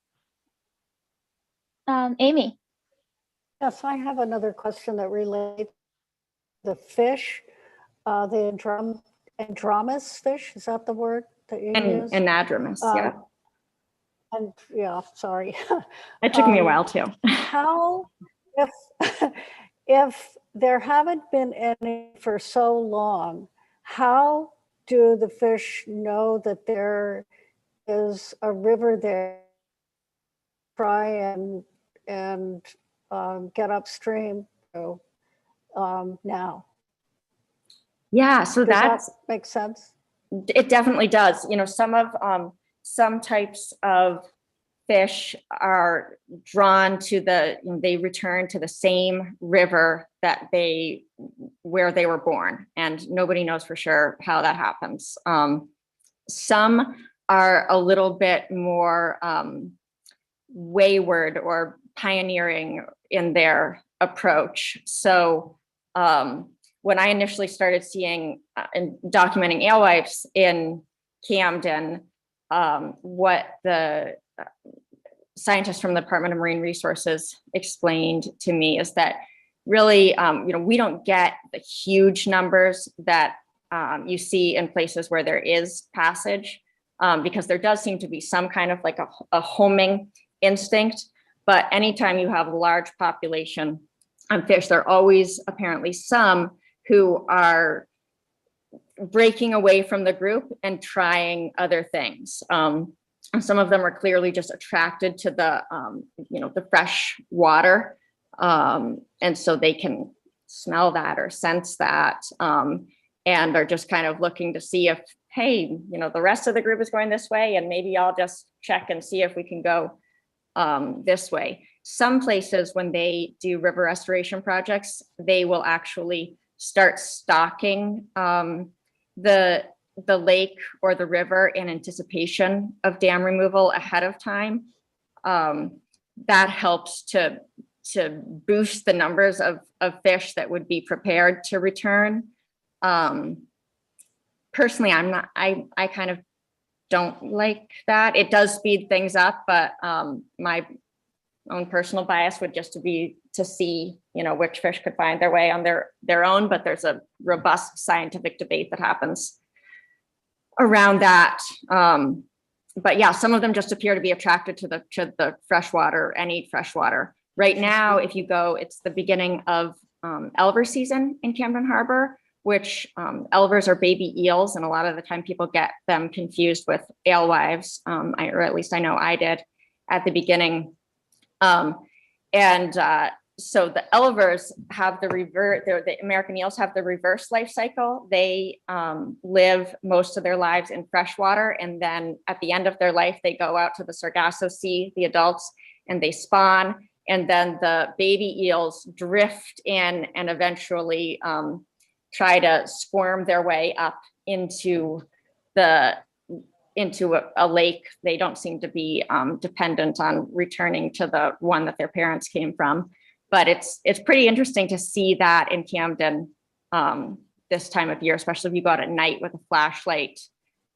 Amy. Yes, I have another question that relates to the fish, the andromous fish. Is that the word that you use? Anadromous, yeah. And yeah, sorry. It took me a while too. How, if there haven't been any for so long, how do the fish know that there is a river there? Try and get upstream now. Yeah, so that makes sense. It definitely does. Some types of fish are drawn to they return to the same river where they were born, and nobody knows for sure how that happens. Some are a little bit more wayward or pioneering in their approach. So when I initially started seeing and documenting alewives in Camden, what the scientists from the Department of Marine Resources explained to me is that really, we don't get the huge numbers that you see in places where there is passage, because there does seem to be some kind of like a homing instinct. But anytime you have a large population of fish, there are always apparently some who are breaking away from the group and trying other things. And some of them are clearly just attracted to the fresh water. And so they can smell that or sense that, and are just kind of looking to see if, hey, the rest of the group is going this way, and maybe I'll just check and see if we can go this way. Some places, when they do river restoration projects, they will actually start stocking the lake or the river in anticipation of dam removal ahead of time. That helps to boost the numbers of fish that would be prepared to return. Personally, I kind of don't like that. It does speed things up, but my own personal bias would just be to see, which fish could find their way on their own, but there's a robust scientific debate that happens around that. But yeah, some of them just appear to be attracted to the fresh water and eat fresh water. Right now, if you go, it's the beginning of elver season in Camden Harbor, which elvers are baby eels, and a lot of the time people get them confused with alewives, or at least I know I did at the beginning. So the elvers have the American eels have the reverse life cycle. They live most of their lives in freshwater, and then at the end of their life, they go out to the Sargasso Sea, the adults, and they spawn. And then the baby eels drift in and eventually try to squirm their way up into a lake. They don't seem to be dependent on returning to the one that their parents came from. But it's pretty interesting to see that in Camden this time of year, especially if you go out at night with a flashlight.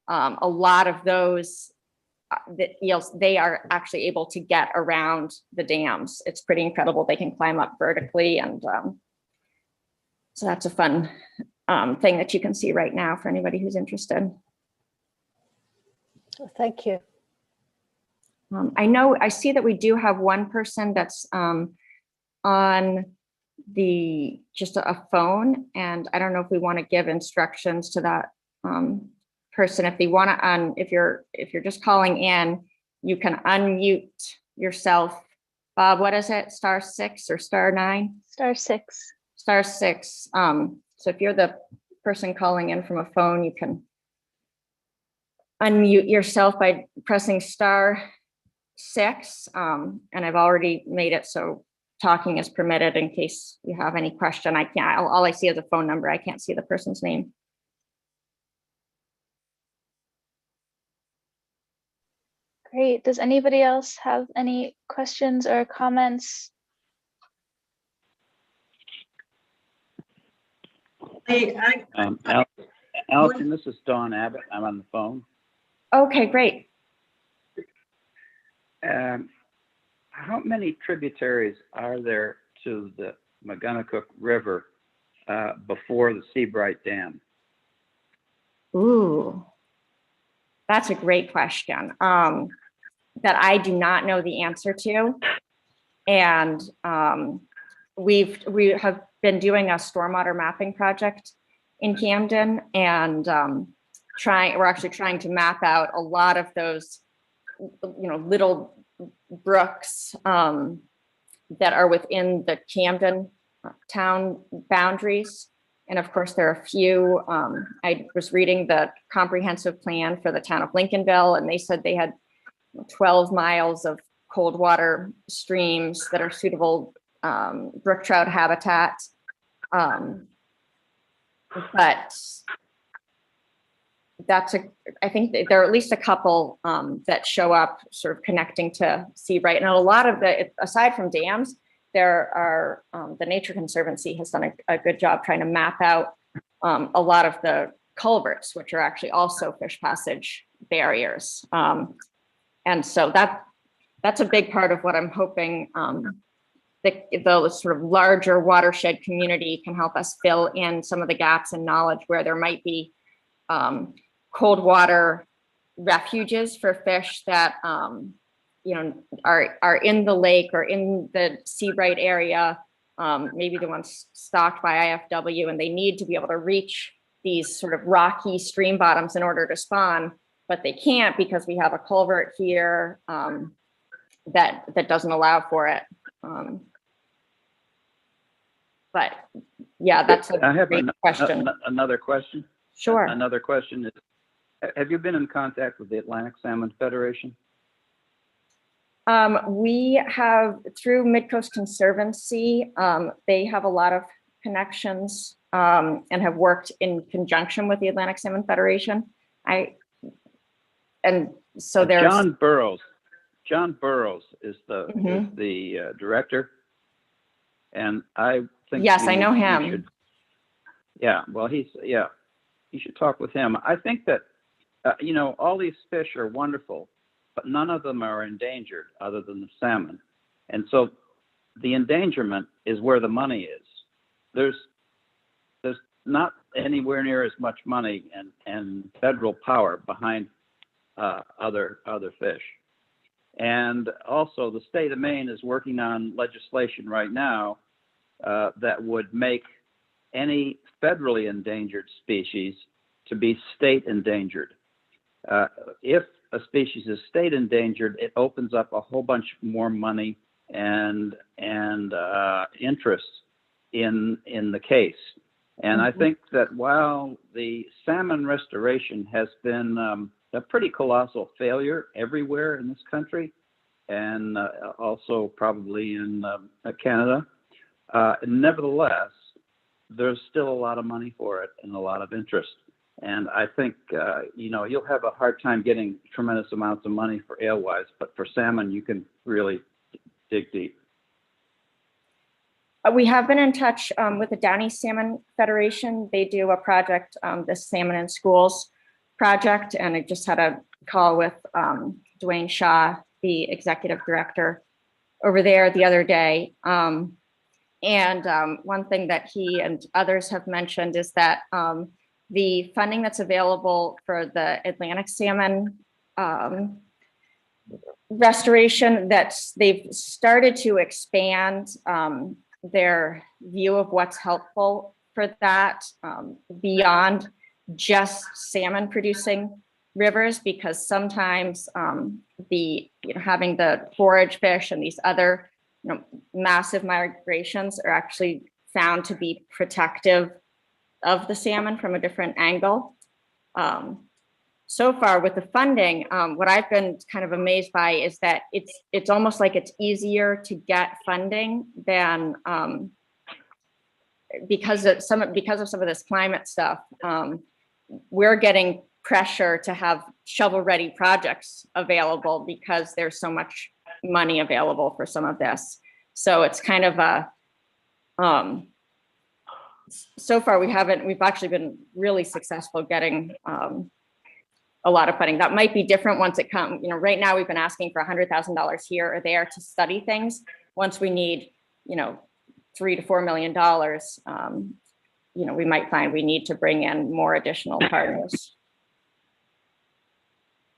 A lot of those the eels, they are actually able to get around the dams. It's pretty incredible. They can climb up vertically, and so that's a fun thing that you can see right now for anybody who's interested. Thank you. I see that we do have one person that's on just a phone, and I don't know if we want to give instructions to that person. If they want to if you're just calling in, you can unmute yourself. Bob, what is it? *6 or *9? *6. *6. So if you're the person calling in from a phone, you can unmute yourself by pressing *6. And I've already made it so talking is permitted in case you have any question. All I see is a phone number. I can't see the person's name. Great. Does anybody else have any questions or comments? Allison, this is Don Abbott. I'm on the phone. Okay, great. How many tributaries are there to the Megunticook River before the Seabright Dam? Ooh, that's a great question that I do not know the answer to. And we have been doing a stormwater mapping project in Camden, and we're actually trying to map out a lot of those, little brooks that are within the Camden town boundaries. And of course, there are a few. I was reading the comprehensive plan for the town of Lincolnville, and they said they had 12 miles of cold water streams that are suitable brook trout habitat. But I think there are at least a couple that show up sort of connecting to Seabright. And a lot of aside from dams, there are, the Nature Conservancy has done a good job trying to map out a lot of the culverts, which are actually also fish passage barriers. And so that's a big part of what I'm hoping the sort of larger watershed community can help us fill in some of the gaps in knowledge where there might be cold water refuges for fish that are in the lake or in the Seabright area, maybe the ones stocked by IFW, and they need to be able to reach these sort of rocky stream bottoms in order to spawn, but they can't because we have a culvert here that doesn't allow for it. But yeah, that's a great question. Another question. Sure. Another question is, have you been in contact with the Atlantic Salmon Federation? We have, through Midcoast Conservancy, they have a lot of connections and have worked in conjunction with the Atlantic Salmon Federation. So there's John Burrows is the director, And I think Yes, I know you him. should, yeah, well, you should talk with him. I think that, all these fish are wonderful, but none of them are endangered other than the salmon. And so the endangerment is where the money is. There's not anywhere near as much money and federal power behind other fish. And also the state of Maine is working on legislation right now that would make any federally endangered species to be state endangered. If a species is state endangered, it opens up a whole bunch more money and interest in the case. And I think that while the salmon restoration has been a pretty colossal failure everywhere in this country, and also probably in Canada, nevertheless, there's still a lot of money for it and a lot of interest. And I think, you'll have a hard time getting tremendous amounts of money for alewives, but for salmon, you can really dig deep. We have been in touch with the Downey Salmon Federation. They do a project, the Salmon in Schools project, and I just had a call with Dwayne Shaw, the executive director over there the other day. And one thing that he and others have mentioned is that the funding that's available for the Atlantic salmon restoration, that they've started to expand their view of what's helpful for that beyond just salmon producing rivers, because sometimes having the forage fish and these other massive migrations are actually found to be protective of the salmon from a different angle. So far with the funding, what I've been kind of amazed by is that it's almost like it's easier to get funding than because of some of this climate stuff. We're getting pressure to have shovel-ready projects available because there's so much money available for some of this. So it's kind of a so far we've actually been really successful getting a lot of funding. That might be different once it comes, right now we've been asking for $100,000 here or there to study things. Once we need, $3 to $4 million, we might find we need to bring in more additional partners.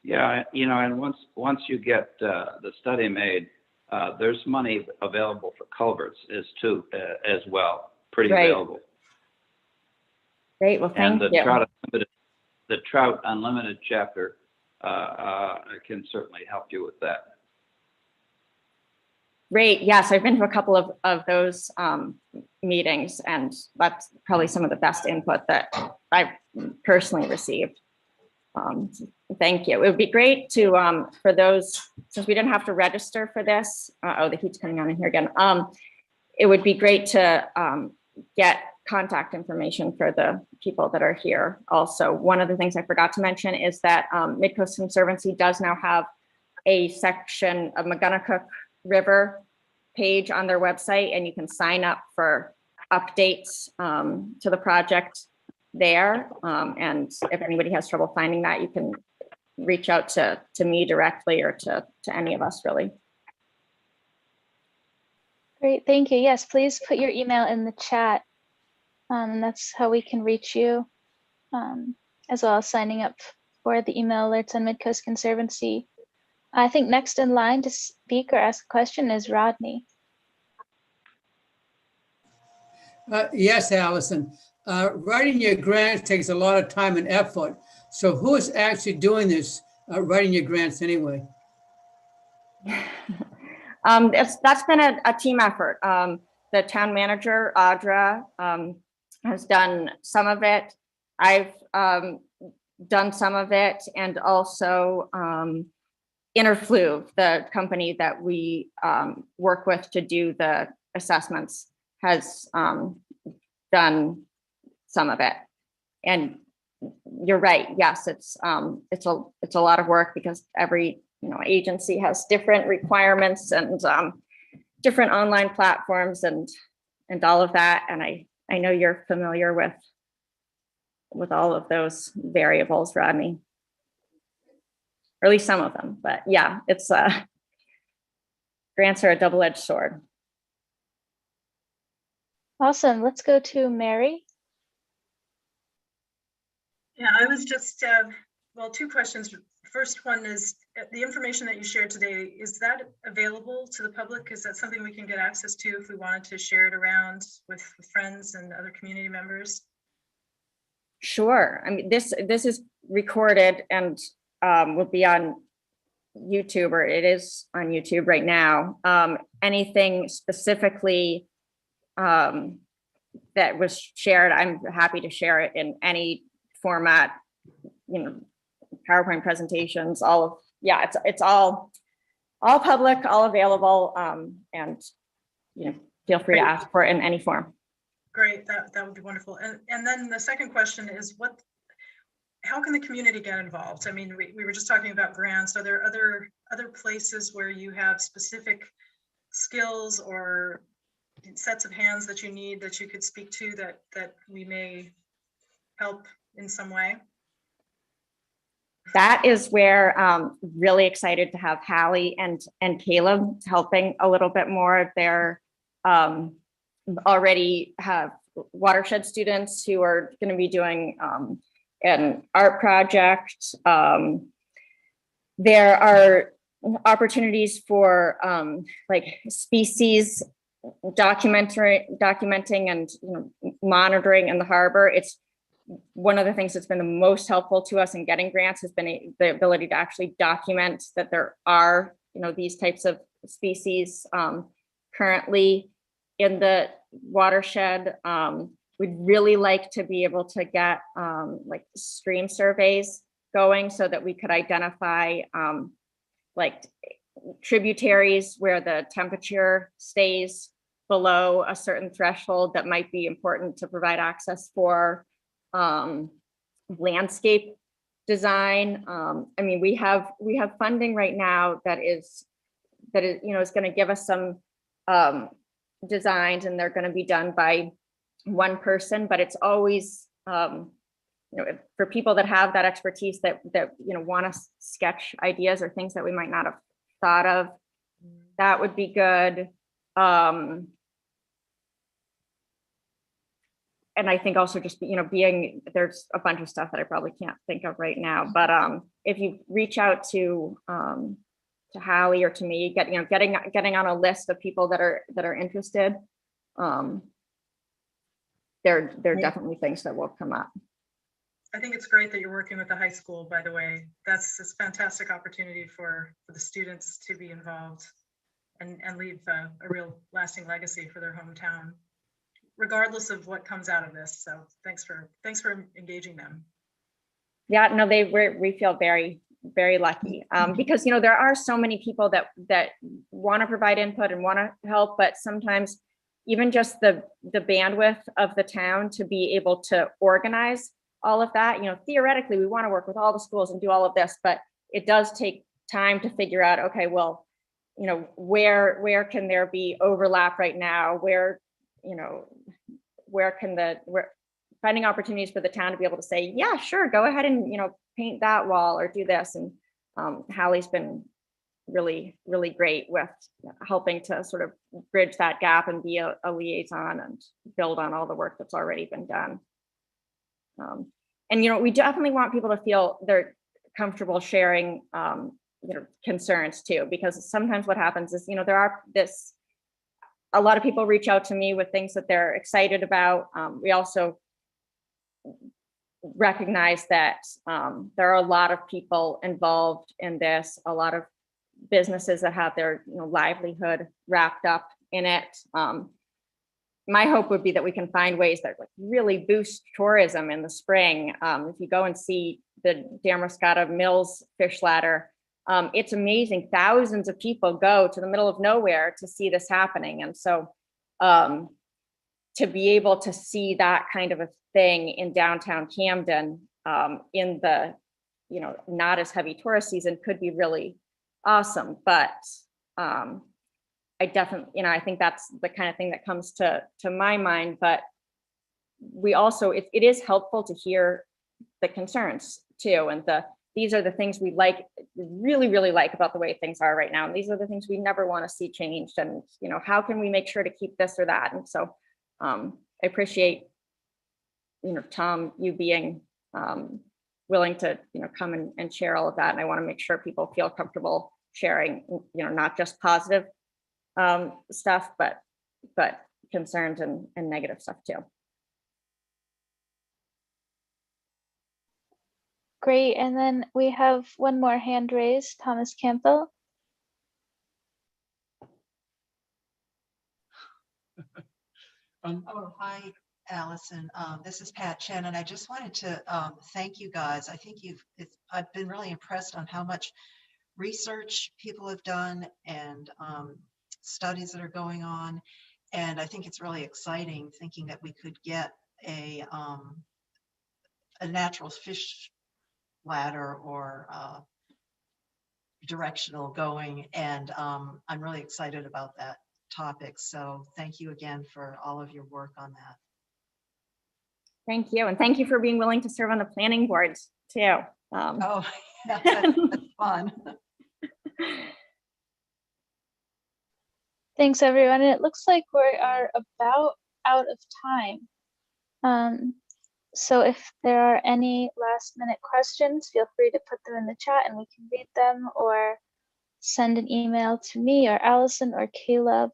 Yeah, and once you get the study made, there's money available for culverts as well, pretty Right. available. Great, well, thank And you. the Trout Unlimited chapter can certainly help you with that. Great, yes, I've been to a couple of those meetings, and that's probably some of the best input that I've personally received. Thank you. It would be great to, for those, since we didn't have to register for this, the heat's coming on in here again. It would be great to get contact information for the people that are here. Also, one of the things I forgot to mention is that Midcoast Conservancy does now have a section of Megunticook River page on their website, and you can sign up for updates to the project there. And if anybody has trouble finding that, you can reach out to me directly or to any of us, really. Great, thank you. Yes, please put your email in the chat. That's how we can reach you, as well as signing up for the email alerts on Midcoast Conservancy. I think next in line to speak or ask a question is Rodney. Yes, Allison. Writing your grants takes a lot of time and effort. So who is actually doing this, writing your grants anyway? That's been a team effort. The town manager, Audra, has done some of it. I've done some of it, and also Interfluve, the company that we work with to do the assessments, has done some of it. And you're right. Yes, it's a lot of work because every agency has different requirements and different online platforms, and all of that. And I know you're familiar with all of those variables, Rodney, or at least some of them. But yeah, it's grants are a double-edged sword. Awesome. Let's go to Mary. Yeah, I was just, well, two questions. First one is the information that you shared today, is that available to the public? Is that something we can get access to if we wanted to share it around with friends and other community members? Sure. I mean, this is recorded and will be on YouTube, or it is on YouTube right now. Anything specifically that was shared, I'm happy to share it in any format, PowerPoint presentations, all of, yeah, it's all public, all available, and feel free to ask for it in any form. Great, that would be wonderful. And then the second question is how can the community get involved? I mean, we were just talking about grants. Are there other places where you have specific skills or sets of hands that you need that you could speak to that we may help in some way? That is where really excited to have Hallie and Caleb helping a little bit more. They're already have Watershed students who are going to be doing an art project. There are opportunities for like species documenting and monitoring in the harbor. It's one of the things that's been the most helpful to us in getting grants has been the ability to actually document that there are these types of species currently in the watershed. We'd really like to be able to get like stream surveys going so that we could identify like tributaries where the temperature stays below a certain threshold that might be important to provide access for landscape design. I mean, we have funding right now that is is going to give us some designs, and they're going to be done by one person, but it's always for people that have that expertise that want to sketch ideas or things that we might not have thought of, that would be good. And I think also just being there's a bunch of stuff that I probably can't think of right now, but if you reach out to Hallie or to me, getting on a list of people that are interested, there are definitely things that will come up. I think it's great that you're working with the high school, by the way. That's a fantastic opportunity for the students to be involved and leave a real lasting legacy for their hometown, regardless of what comes out of this. So thanks for engaging them. Yeah, no, we feel very, very lucky because there are so many people that want to provide input and want to help, but sometimes even just the bandwidth of the town to be able to organize all of that. Theoretically, we want to work with all the schools and do all of this, but it does take time to figure out, okay, well, where can there be overlap right now? Where finding opportunities for the town to be able to say, yeah, sure, go ahead and, paint that wall or do this. And Hallie's been really, really great with helping to sort of bridge that gap and be a liaison and build on all the work that's already been done. And we definitely want people to feel they're comfortable sharing concerns too, because sometimes what happens is there are a lot of people reach out to me with things that they're excited about. We also recognize that there are a lot of people involved in this, a lot of businesses that have their livelihood wrapped up in it. My hope would be that we can find ways that really boost tourism in the spring. If you go and see the Damascata Mills fish ladder, it's amazing. Thousands of people go to the middle of nowhere to see this happening. And so to be able to see that kind of a thing in downtown Camden in the not as heavy tourist season could be really awesome. But I definitely, you know, I think that's the kind of thing that comes to my mind, but we also, it is helpful to hear the concerns too, and these are the things we like, really, really like about the way things are right now. And these are the things we never want to see changed. And, you know, how can we make sure to keep this or that? And so I appreciate, you know, Tom, you being willing to, you know, come and share all of that. And I want to make sure people feel comfortable sharing, you know, not just positive stuff, but concerns and negative stuff too. Great. And then we have one more hand raised, Thomas Campbell. Oh, hi, Allison. This is Pat Chen, and I just wanted to thank you guys. I think I've been really impressed on how much research people have done and studies that are going on. And I think it's really exciting thinking that we could get a natural fish ladder or directional going. And I'm really excited about that topic. So thank you again for all of your work on that. Thank you. And thank you for being willing to serve on the planning board too. Oh, yeah, that's fun. Thanks, everyone. And it looks like we are about out of time. So if there are any last minute questions, feel free to put them in the chat and we can read them, or send an email to me or Allison or Caleb.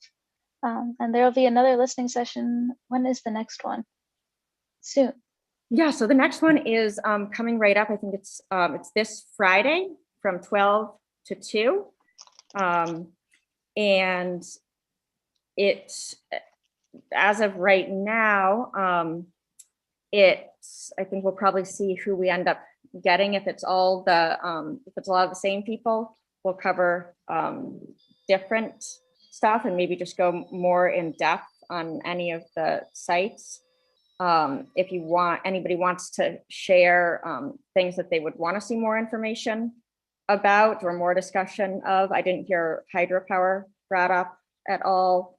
And there will be another listening session. When is the next one? Soon. Yeah, so the next one is coming right up. I think it's this Friday from 12 to 2. And it's, as of right now, I think we'll probably see who we end up getting. If it's all if it's a lot of the same people, we'll cover different stuff and maybe just go more in depth on any of the sites. If anybody wants to share things that they would want to see more information about or more discussion of. I didn't hear hydropower brought up at all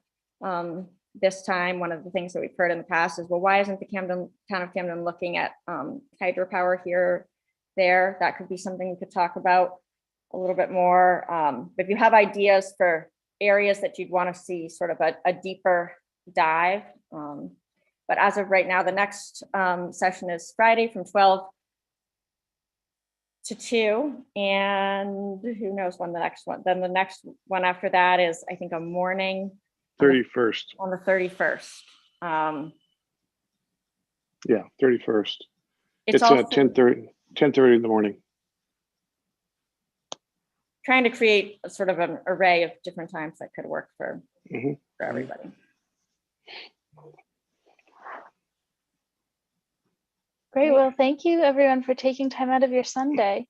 this time. One of the things that we've heard in the past is, well, why isn't the town of Camden looking at hydropower here, there? That could be something we could talk about a little bit more. But if you have ideas for areas that you'd want to see sort of a deeper dive. But as of right now, the next session is Friday from 12 to 2, and who knows when the next one. Then the next one after that is, I think, a morning. 31st. On the 31st. Yeah, 31st. It's It's also 10:30 in the morning. trying to create a sort of an array of different times that could work for everybody. Great. Well, thank you everyone for taking time out of your Sunday.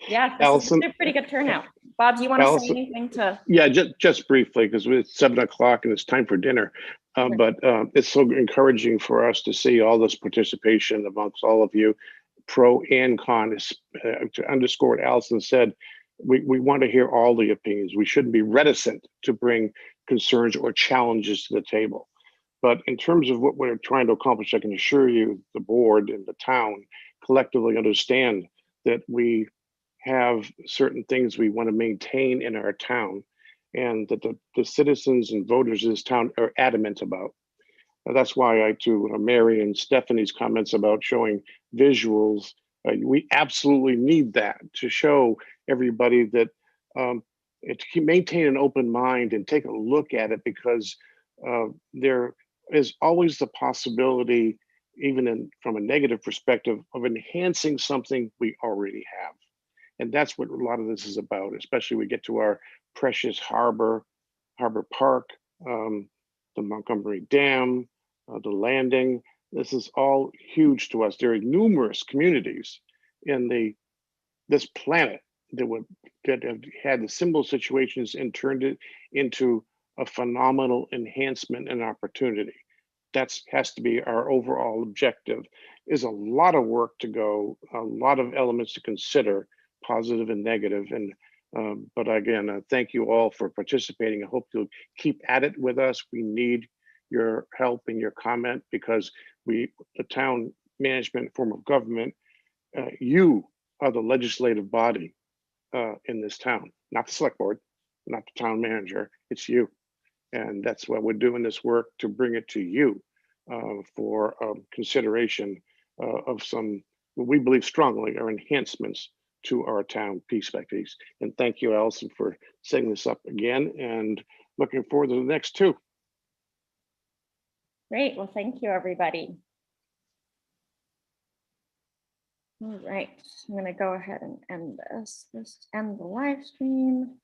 Yeah, this is a pretty good turnout. Bob, do you want to say anything to? Yeah, just briefly, because it's 7 o'clock and it's time for dinner. But it's so encouraging for us to see all this participation amongst all of you, pro and con. To underscore what Allison said, we want to hear all the opinions. We shouldn't be reticent to bring concerns or challenges to the table. But in terms of what we're trying to accomplish, I can assure you the board and the town collectively understand that we have certain things we want to maintain in our town, and that the citizens and voters of this town are adamant about. That's why to Mary and Stephanie's comments about showing visuals, we absolutely need that to show everybody that to maintain an open mind and take a look at it, because there is always the possibility, even from a negative perspective, of enhancing something we already have. And that's what a lot of this is about, especially we get to our precious harbor park, the Montgomery Dam, the landing. This is all huge to us. There are numerous communities in this planet that have had the similar situations and turned it into a phenomenal enhancement and opportunity. That has to be our overall objective. Is a lot of work to go, a lot of elements to consider, positive and negative, and But again, thank you all for participating. I hope you'll keep at it with us. We need your help and your comment because the town management form of government, you are the legislative body in this town, not the select board, not the town manager, it's you. And that's why we're doing this work, to bring it to you for consideration of some, what we believe strongly are enhancements to our town piece by piece. And thank you, Allison, for setting this up again, and looking forward to the next two. Great. Well, thank you, everybody. All right, I'm going to go ahead and end this. End the live stream.